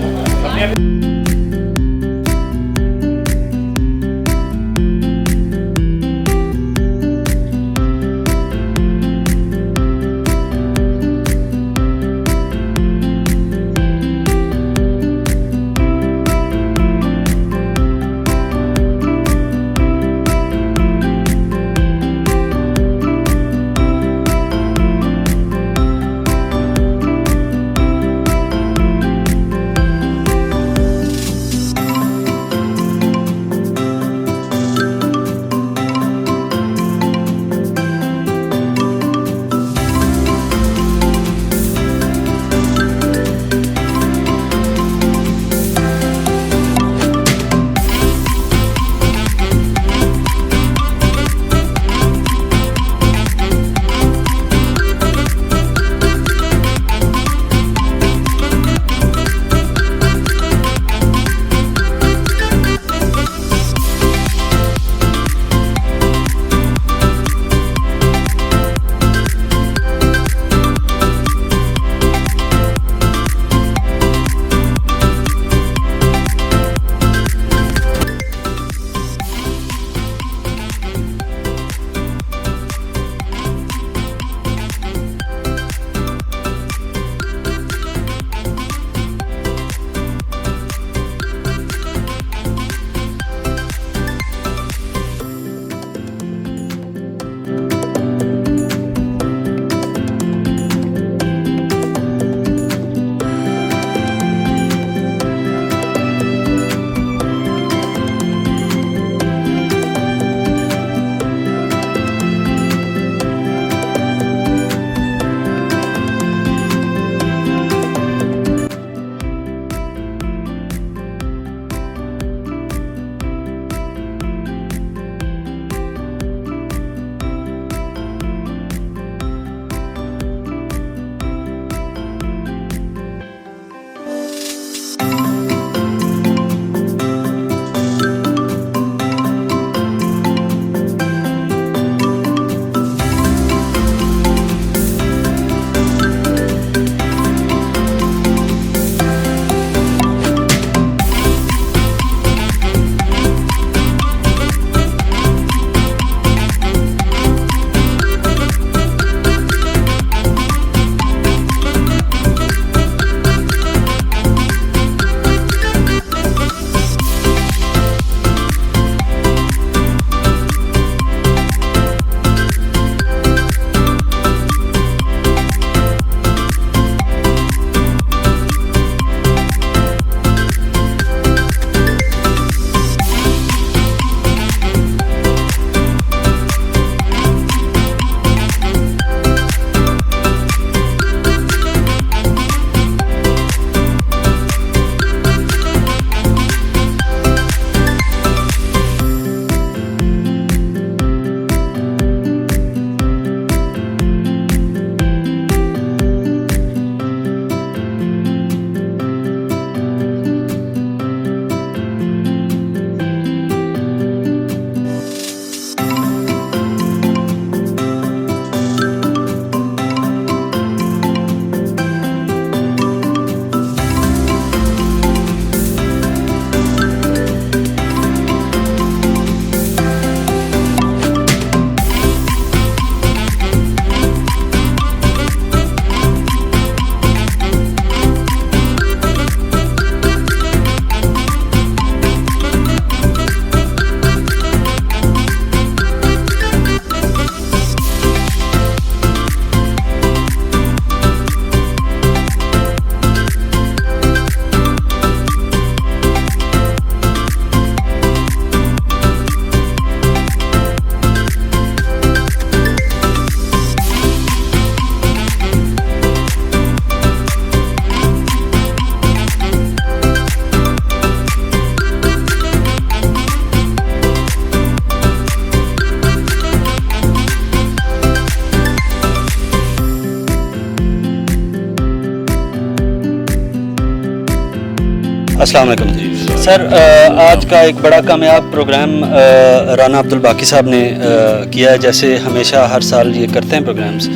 السلام علیکم جی سر، آج کا ایک بڑا کامیاب پروگرام رانا عبدالباقی صاحب نے کیا ہے، جیسے ہمیشہ ہر سال یہ کرتے ہیں پروگرامز،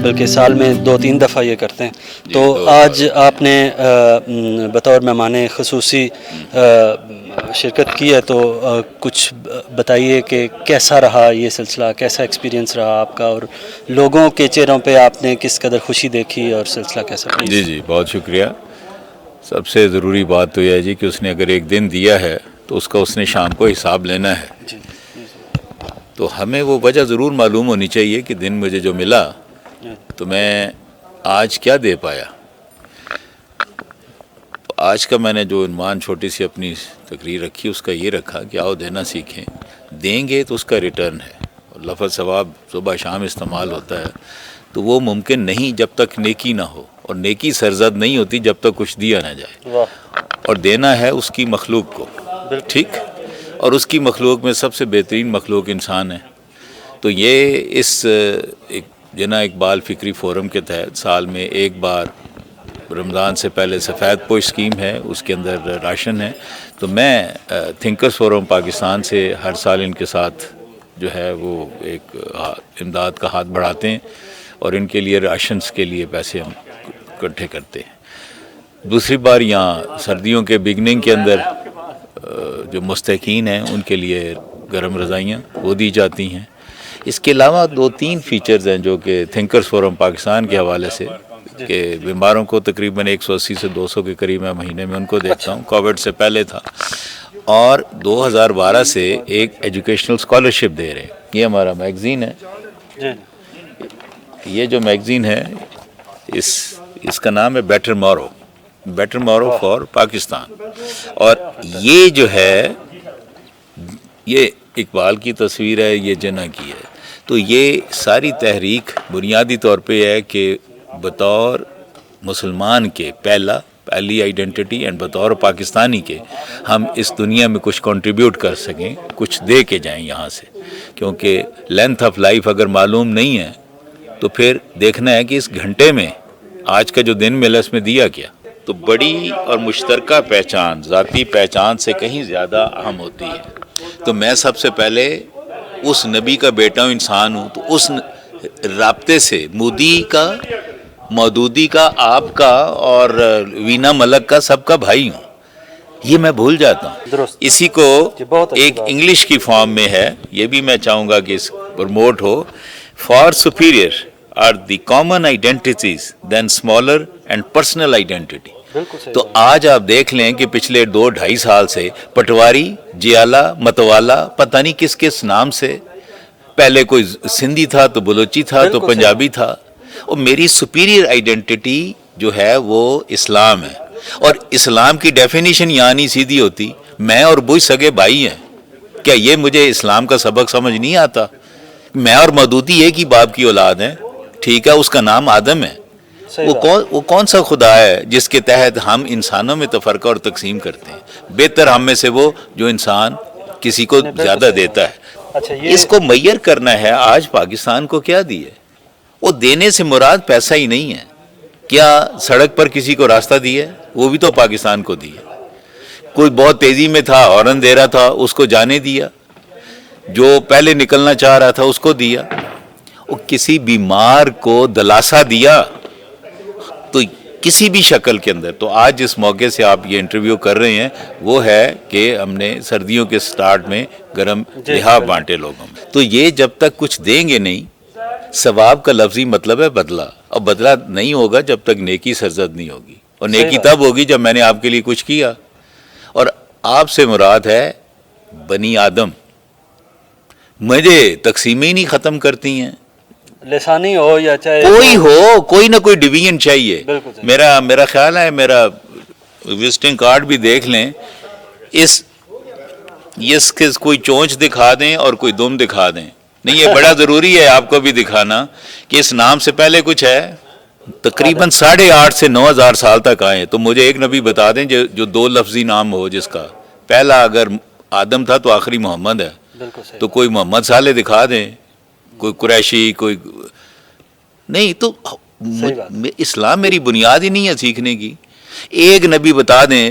بلکہ سال میں 2-3 دفعہ یہ کرتے ہیں، تو آج آپ نے بطور مہمان خصوصی شرکت کی ہے، تو کچھ بتائیے کہ کیسا رہا یہ سلسلہ، کیسا ایکسپیرینس رہا آپ کا، اور لوگوں کے چہروں پہ آپ نے کس قدر خوشی دیکھی اور سلسلہ کیسا رہا؟ جی بہت شکریہ. سب سے ضروری بات تو یہ ہے جی کہ اس نے اگر ایک دن دیا ہے تو اس کا اس نے شام کو حساب لینا ہے. تو ہمیں وہ وجہ ضرور معلوم ہونی چاہیے کہ دن مجھے جو ملا تو میں آج کیا دے پایا. آج کا میں نے جو عنوان چھوٹی سی اپنی تقریر رکھی اس کا یہ رکھا کہ آؤ دینا سیکھیں. دیں گے تو اس کا ریٹرن ہے. اور لفظ ثواب صبح شام استعمال ہوتا ہے تو وہ ممکن نہیں جب تک نیکی نہ ہو، اور نیکی سرزد نہیں ہوتی جب تک کچھ دیا نہ جائے. اور دینا ہے اس کی مخلوق کو، ٹھیک، اور اس کی مخلوق میں سب سے بہترین مخلوق انسان ہے. تو یہ اس جناح اقبال فکری فورم کے تحت سال میں ایک بار رمضان سے پہلے سفید پوش اسکیم ہے، اس کے اندر راشن ہے. تو میں تھنکرز فورم پاکستان سے ہر سال ان کے ساتھ جو ہے وہ ایک امداد کا ہاتھ بڑھاتے ہیں، اور ان کے لیے راشنز کے لیے پیسے ہم اکٹھے کرتے ہیں. دوسری بار یہاں سردیوں کے بگننگ کے اندر جو مستحقین ہیں ان کے لیے گرم رضائیاں وہ دی جاتی ہیں. اس کے علاوہ 2-3 فیچرز ہیں جو کہ تھنکرز فورم پاکستان کے حوالے سے، کہ بیماروں کو تقریباً 180 سے 200 کے قریب میں مہینے میں ان کو دیکھتا ہوں، کووڈ سے پہلے تھا. اور 2012 سے ایک ایجوکیشنل اسکالرشپ دے رہے ہیں. یہ ہمارا میگزین ہے، یہ جو میگزین ہے اس کا نام ہے بیٹر مورو فار پاکستان. اور یہ جو ہے یہ اقبال کی تصویر ہے، یہ جناح کی ہے. تو یہ ساری تحریک بنیادی طور پہ ہے کہ بطور مسلمان کے پہلی آئیڈینٹی اینڈ بطور پاکستانی کے ہم اس دنیا میں کچھ کنٹریبیوٹ کر سکیں، کچھ دے کے جائیں یہاں سے. کیونکہ لینتھ آف لائف اگر معلوم نہیں ہے تو پھر دیکھنا ہے کہ اس گھنٹے میں آج کا جو دن ملا اس میں دیا کیا. تو بڑی اور مشترکہ پہچان ذاتی پہچان سے کہیں زیادہ اہم ہوتی ہے. تو میں سب سے پہلے اس نبی کا بیٹا ہوں، انسان ہوں، تو اس رابطے سے مودودی کا، آپ کا اور وینا ملک کا، سب کا بھائی ہوں. یہ میں بھول جاتا ہوں. اسی کو ایک انگلش کی فارم میں ہے، یہ بھی میں چاہوں گا کہ اس پروموٹ ہو. Far superior are the common identities than smaller and personal identity. تو آج آپ دیکھ لیں کہ پچھلے 2-2.5 سال سے پٹواری، جیالہ، متوالا، پتہ نہیں کس کس نام سے، پہلے کوئی سندھی تھا تو بلوچی تھا تو پنجابی تھا. اور میری سپیریئر آئیڈینٹی جو ہے وہ اسلام ہے. اور اسلام کی ڈیفینیشن یہاں نہیں سیدھی ہوتی، میں اور بوئی سگے بھائی ہیں. کیا یہ مجھے اسلام کا سبق سمجھ نہیں آتا؟ میں اور مودودی ایک ہی باپ کی اولاد ہیں، ٹھیک ہے، اس کا نام آدم ہے. وہ کون سا خدا ہے جس کے تحت ہم انسانوں میں تفرقہ اور تقسیم کرتے ہیں؟ بہتر ہم میں سے وہ جو انسان کسی کو زیادہ دیتا ہے. اس کو میئر کرنا ہے. آج پاکستان کو کیا دی ہے؟ وہ دینے سے مراد پیسہ ہی نہیں ہے. کیا سڑک پر کسی کو راستہ دیا ہے؟ وہ بھی تو پاکستان کو دیا. کوئی بہت تیزی میں تھا، ہارن دے رہا تھا، اس کو جانے دیا. جو پہلے نکلنا چاہ رہا تھا اس کو دیا. وہ کسی بیمار کو دلاسا دیا تو کسی بھی شکل کے اندر. تو آج جس موقع سے آپ یہ انٹرویو کر رہے ہیں وہ ہے کہ ہم نے سردیوں کے سٹارٹ میں گرم لحاف بانٹے لوگوں میں. تو یہ جب تک کچھ دیں گے نہیں، ثواب کا لفظی مطلب ہے بدلہ، اور بدلہ نہیں ہوگا جب تک نیکی سرزد نہیں ہوگی. اور نیکی تب ہوگی جب میں نے آپ کے لیے کچھ کیا. اور آپ سے مراد ہے بنی آدم. مجھے تقسیمیں ہی نہیں ختم کرتی ہیں، لسانی ہو یا چاہے کوئی ہو، کوئی نہ کوئی ڈویژن چاہیے. میرا خیال ہے، میرا وزٹنگ کارڈ بھی دیکھ لیں، اس کے کوئی چونچ دکھا دیں اور کوئی دم دکھا دیں. نہیں، یہ بڑا ضروری ہے آپ کو بھی دکھانا کہ اس نام سے پہلے کچھ ہے. تقریباً 8,500 سے 9,000 سال تک آئے. تو مجھے ایک نبی بتا دیں جو 2 لفظی نام ہو، جس کا پہلا اگر آدم تھا تو آخری محمد ہے. تو کوئی محمد صالح دکھا دیں، کوئی قریشی، کوئی نہیں. تو اسلام میری بنیاد ہی نہیں ہے سیکھنے کی. ایک نبی بتا دیں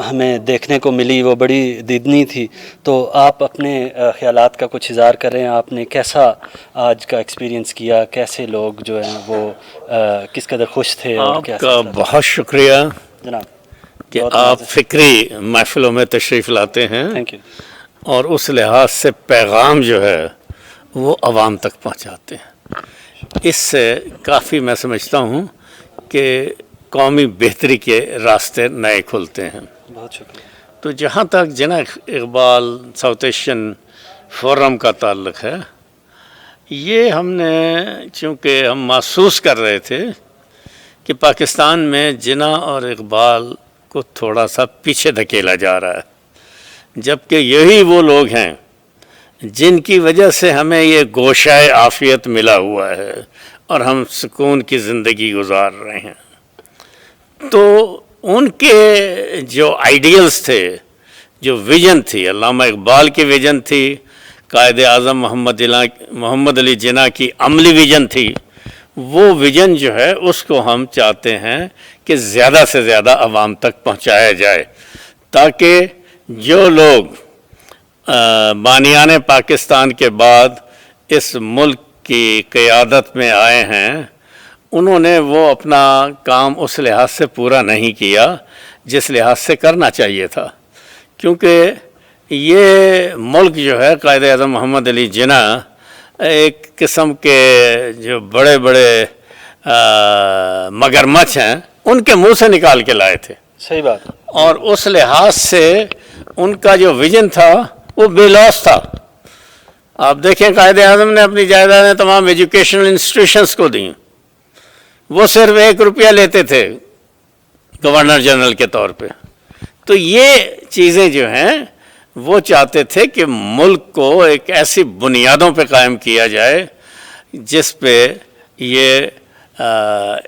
ہمیں دیکھنے کو ملی وہ بڑی دیدنی تھی. تو آپ اپنے خیالات کا کچھ اظہار کریں. آپ نے کیسا آج کا ایکسپیرینس کیا؟ کیسے لوگ جو ہیں وہ کس قدر خوش تھے؟ اور آپ کا بہت شکریہ جناب کہ آپ فکری محفلوں میں تشریف لاتے ہیں تھینک یو. اور اس لحاظ سے پیغام جو ہے وہ عوام تک پہنچاتے ہیں. اس سے کافی میں سمجھتا ہوں کہ قومی بہتری کے راستے نئے کھلتے ہیں. بہت شکریہ. تو جہاں تک جناب اقبال ساؤتھ ایشین فورم کا تعلق ہے، یہ ہم نے چونکہ ہم محسوس کر رہے تھے کہ پاکستان میں جناح اور اقبال کو تھوڑا سا پیچھے دھکیلا جا رہا ہے، جبکہ یہی وہ لوگ ہیں جن کی وجہ سے ہمیں یہ گوشۂ عافیت ملا ہوا ہے اور ہم سکون کی زندگی گزار رہے ہیں. تو ان کے جو آئیڈیلز تھے، جو ویژن تھی، علامہ اقبال کی ویژن تھی، قائد اعظم محمد علی جناح کی عملی ویژن تھی، وہ ویژن جو ہے اس کو ہم چاہتے ہیں کہ زیادہ سے زیادہ عوام تک پہنچایا جائے، تاکہ جو لوگ بانیان پاکستان کے بعد اس ملک کی قیادت میں آئے ہیں، انہوں نے وہ اپنا کام اس لحاظ سے پورا نہیں کیا جس لحاظ سے کرنا چاہیے تھا. کیونکہ یہ ملک جو ہے قائد اعظم محمد علی جناح ایک قسم کے جو بڑے بڑے مگرمچھ ہیں ان کے منہ سے نکال کے لائے تھے. صحیح بات. اور اس لحاظ سے ان کا جو ویژن تھا وہ بے لوث تھا. آپ دیکھیں قائد اعظم نے اپنی جائیدادیں تمام ایجوکیشنل انسٹیٹیوشنز کو دیں. وہ صرف 1 روپیہ لیتے تھے گورنر جنرل کے طور پہ. تو یہ چیزیں جو ہیں وہ چاہتے تھے کہ ملک کو ایک ایسی بنیادوں پہ قائم کیا جائے جس پہ یہ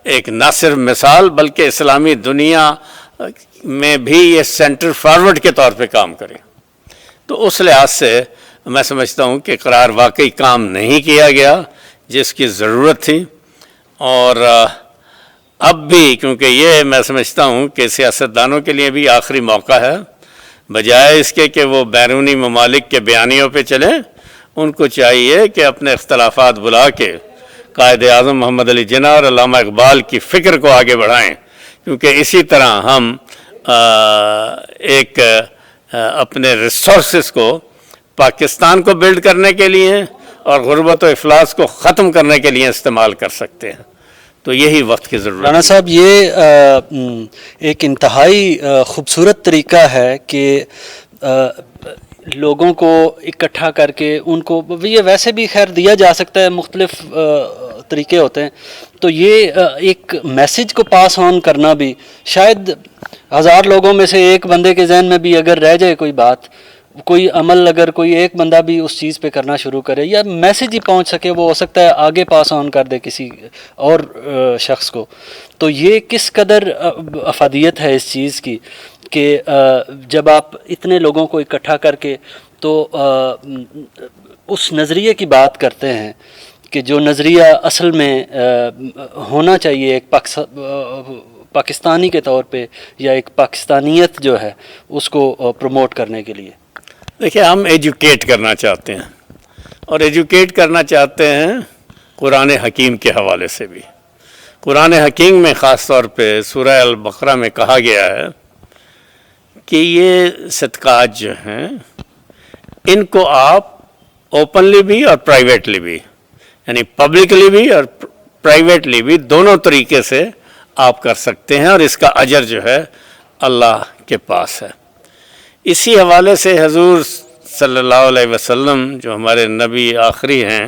ایک نہ صرف مثال بلکہ اسلامی دنیا میں بھی یہ سینٹر فارورڈ کے طور پہ کام کرے. تو اس لحاظ سے میں سمجھتا ہوں کہ قرار واقعی کام نہیں کیا گیا جس کی ضرورت تھی. اور اب بھی کیونکہ یہ میں سمجھتا ہوں کہ سیاستدانوں کے لیے بھی آخری موقع ہے، بجائے اس کے کہ وہ بیرونی ممالک کے بیانیوں پہ چلیں، ان کو چاہیے کہ اپنے اختلافات بلا کے قائد اعظم محمد علی جناح اور علامہ اقبال کی فکر کو آگے بڑھائیں. کیونکہ اسی طرح ہم ایک اپنے ریسورسز کو پاکستان کو بلڈ کرنے کے لیے اور غربت و افلاس کو ختم کرنے کے لیے استعمال کر سکتے ہیں. تو یہی وقت کی ضرورت ہے. رانا صاحب، یہ ایک انتہائی خوبصورت طریقہ ہے کہ لوگوں کو اکٹھا کر کے ان کو، یہ ویسے بھی خیر دیا جا سکتا ہے، مختلف طریقے ہوتے ہیں. تو یہ ایک میسج کو پاس آن کرنا بھی، شاید 1000 لوگوں میں سے ایک بندے کے ذہن میں بھی اگر رہ جائے کوئی بات، کوئی عمل، اگر کوئی ایک بندہ بھی اس چیز پہ کرنا شروع کرے یا میسج ہی پہنچ سکے، وہ ہو سکتا ہے آگے پاس آن کر دے کسی اور شخص کو. تو یہ کس قدر افادیت ہے اس چیز کی کہ جب آپ اتنے لوگوں کو اکٹھا کر کے تو اس نظریے کی بات کرتے ہیں کہ جو نظریہ اصل میں ہونا چاہیے ایک پاکستانی کے طور پہ، یا ایک پاکستانیت جو ہے اس کو پروموٹ کرنے کے لیے. دیکھیں، ہم ایجوکیٹ کرنا چاہتے ہیں، اور ایجوکیٹ کرنا چاہتے ہیں قرآن حکیم کے حوالے سے بھی. قرآن حکیم میں خاص طور پہ سورہ البقرہ میں کہا گیا ہے کہ یہ صدقات جو ہیں ان کو آپ اوپنلی بھی اور پرائیویٹلی بھی، یعنی پبلکلی بھی اور پرائیویٹلی بھی، دونوں طریقے سے آپ کر سکتے ہیں، اور اس کا اجر جو ہے اللہ کے پاس ہے. اسی حوالے سے حضور صلی اللہ علیہ وسلم جو ہمارے نبی آخری ہیں،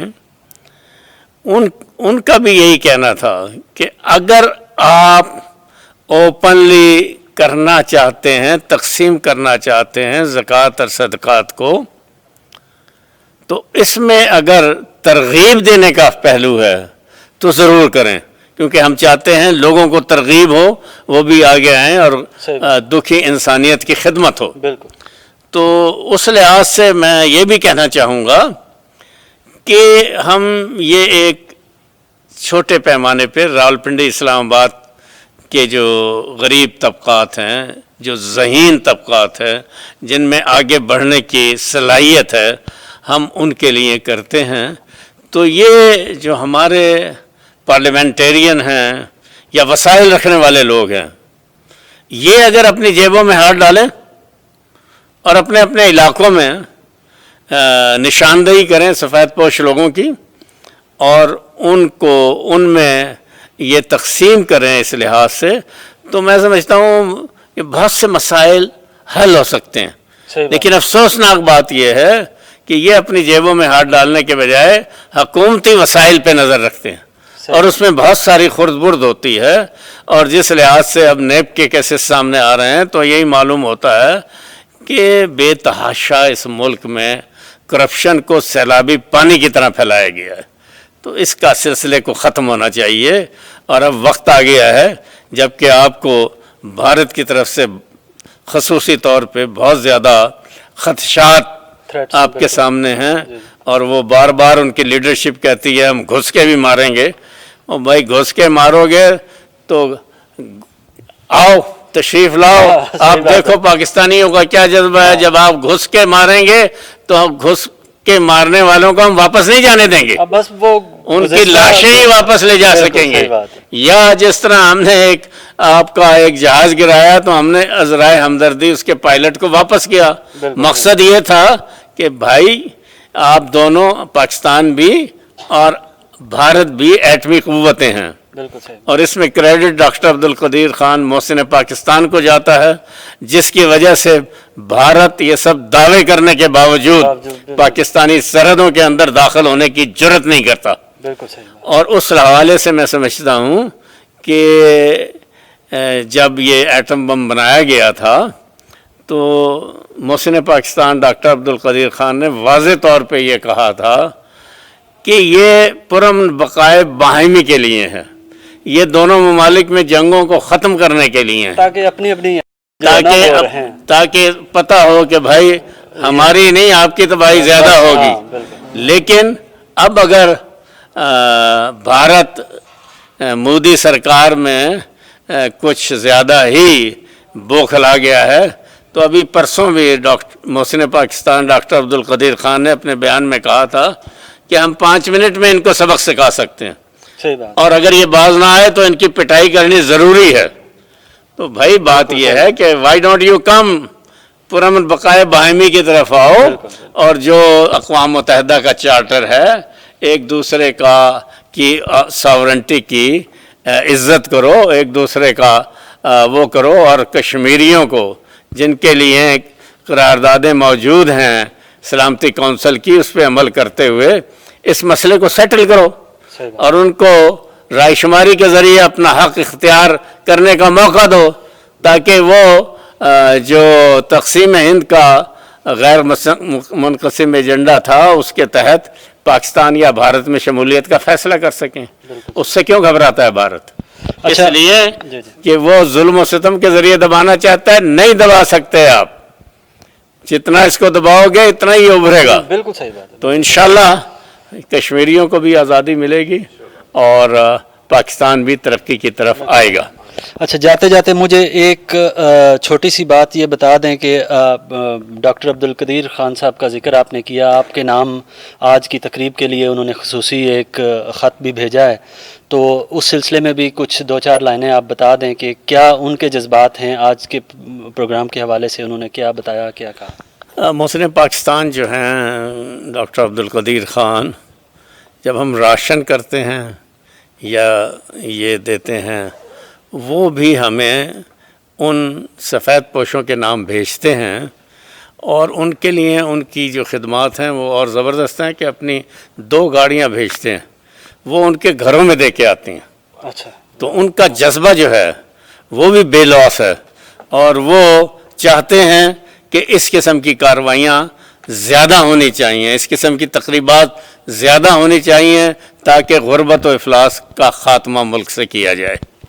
ان کا بھی یہی کہنا تھا کہ اگر آپ اوپنلی کرنا چاہتے ہیں، تقسیم کرنا چاہتے ہیں زکوٰۃ اور صدقات کو، تو اس میں اگر ترغیب دینے کا پہلو ہے تو ضرور کریں، کیونکہ ہم چاہتے ہیں لوگوں کو ترغیب ہو، وہ بھی آگے آئیں اور دکھی انسانیت کی خدمت ہو. بالکل. تو اس لحاظ سے میں یہ بھی کہنا چاہوں گا کہ ہم یہ ایک چھوٹے پیمانے پہ راولپنڈی، اسلام آباد کہ جو غریب طبقات ہیں، جو ذہین طبقات ہیں، جن میں آگے بڑھنے کی صلاحیت ہے، ہم ان کے لیے کرتے ہیں. تو یہ جو ہمارے پارلیمنٹیرین ہیں یا وسائل رکھنے والے لوگ ہیں، یہ اگر اپنی جیبوں میں ہاتھ ڈالیں اور اپنے اپنے علاقوں میں نشاندہی کریں سفید پوش لوگوں کی، اور ان میں یہ تقسیم کریں اس لحاظ سے، تو میں سمجھتا ہوں کہ بہت سے مسائل حل ہو سکتے ہیں. لیکن افسوسناک بات یہ ہے کہ یہ اپنی جیبوں میں ہاتھ ڈالنے کے بجائے حکومتی وسائل پہ نظر رکھتے ہیں، اور اس میں بہت ساری خرد برد ہوتی ہے. اور جس لحاظ سے اب نیب کے کیسز سامنے آ رہے ہیں تو یہی معلوم ہوتا ہے کہ بے تحاشا اس ملک میں کرپشن کو سیلابی پانی کی طرح پھیلایا گیا ہے. تو اس کا سلسلے کو ختم ہونا چاہیے، اور اب وقت آ گیا ہے جبکہ آپ کو بھارت کی طرف سے خصوصی طور پہ بہت زیادہ خدشات آپ کے سامنے ہیں، اور وہ بار بار ان کی لیڈرشپ کہتی ہے ہم گھس کے بھی ماریں گے. اور بھائی گھس کے مارو گے تو آؤ تشریف لاؤ، آپ دیکھو پاکستانیوں کا کیا جذبہ ہے. جب آپ گھس کے ماریں گے تو گھس کے مارنے والوں کو ہم واپس نہیں جانے دیں گے، بس وہ ان کی لاشیں ہی واپس لے جا سکیں گے. یا جس طرح ہم نے آپ کا ایک جہاز گرایا تو ہم نے عذرائے ہمدردی اس کے پائلٹ کو واپس کیا. مقصد یہ تھا کہ بھائی آپ دونوں، پاکستان بھی اور بھارت بھی ایٹمی قوتیں ہیں، اور اس میں کریڈٹ ڈاکٹر عبدالقدیر خان محسن پاکستان کو جاتا ہے، جس کی وجہ سے بھارت یہ سب دعوے کرنے کے باوجود پاکستانی سرحدوں کے اندر داخل ہونے کی جرت نہیں کرتا. اور اس حوالے سے میں سمجھتا ہوں کہ جب یہ ایٹم بم بنایا گیا تھا تو محسن پاکستان ڈاکٹر عبدالقدیر خان نے واضح طور پہ یہ کہا تھا کہ یہ پرامن بقائے باہمی کے لیے ہے، یہ دونوں ممالک میں جنگوں کو ختم کرنے کے لیے ہیں، تاکہ پتہ ہو کہ بھائی ہماری نہیں آپ کی تباہی زیادہ ہوگی. لیکن اب اگر بھارت مودی سرکار میں کچھ زیادہ ہی بوکھل آ گیا ہے، تو ابھی پرسوں بھی ڈاکٹر محسن پاکستان ڈاکٹر عبدالقدیر خان نے اپنے بیان میں کہا تھا کہ ہم 5 منٹ میں ان کو سبق سکھا سکتے ہیں، اور اگر یہ باز نہ آئے تو ان کی پٹائی کرنی ضروری ہے. تو بھائی بات یہ ہے کہ وائی ڈونٹ یو کم، پرامن بقائے باہمی کی طرف آؤ، اور جو اقوام متحدہ کا چارٹر ہے ایک دوسرے کا کی ساورنٹی کی عزت کرو، ایک دوسرے کا وہ کرو، اور کشمیریوں کو جن کے لیے قراردادیں موجود ہیں سلامتی کونسل کی، اس پہ عمل کرتے ہوئے اس مسئلے کو سیٹل کرو، اور ان کو رائے شماری کے ذریعے اپنا حق اختیار کرنے کا موقع دو، تاکہ وہ جو تقسیم ہند کا غیر منقسم ایجنڈا تھا اس کے تحت پاکستان یا بھارت میں شمولیت کا فیصلہ کر سکیں. اس سے کیوں گھبراتا ہے بھارت؟ اس لیے کہ وہ ظلم و ستم کے ذریعے دبانا چاہتا ہے. نہیں دبا سکتے آپ، جتنا اس کو دباؤ گے اتنا ہی ابھرے گا. بالکل صحیح بات ہے. تو انشاءاللہ کشمیریوں کو بھی آزادی ملے گی اور پاکستان بھی ترقی کی طرف آئے گا. اچھا، جاتے جاتے مجھے ایک چھوٹی سی بات یہ بتا دیں کہ ڈاکٹر عبدالقدیر خان صاحب کا ذکر آپ نے کیا، آپ کے نام آج کی تقریب کے لیے انہوں نے خصوصی ایک خط بھی بھیجا ہے، تو اس سلسلے میں بھی کچھ 2-4 لائنیں آپ بتا دیں کہ کیا ان کے جذبات ہیں، آج کے پروگرام کے حوالے سے انہوں نے کیا بتایا، کیا کہا. محسن پاکستان جو ہیں ڈاکٹر عبدالقدیر خان، جب ہم راشن کرتے ہیں یا یہ دیتے ہیں، وہ بھی ہمیں ان سفید پوشوں کے نام بھیجتے ہیں، اور ان کے لیے ان کی جو خدمات ہیں وہ اور زبردست ہیں کہ اپنی 2 گاڑیاں بھیجتے ہیں، وہ ان کے گھروں میں دے کے آتی ہیں. اچھا. تو ان کا جذبہ جو ہے وہ بھی بے لوث ہے، اور وہ چاہتے ہیں کہ اس قسم کی کارروائیاں زیادہ ہونی چاہیے، اس قسم کی تقریبات زیادہ ہونی چاہیے، تاکہ غربت و افلاس کا خاتمہ ملک سے کیا جائے.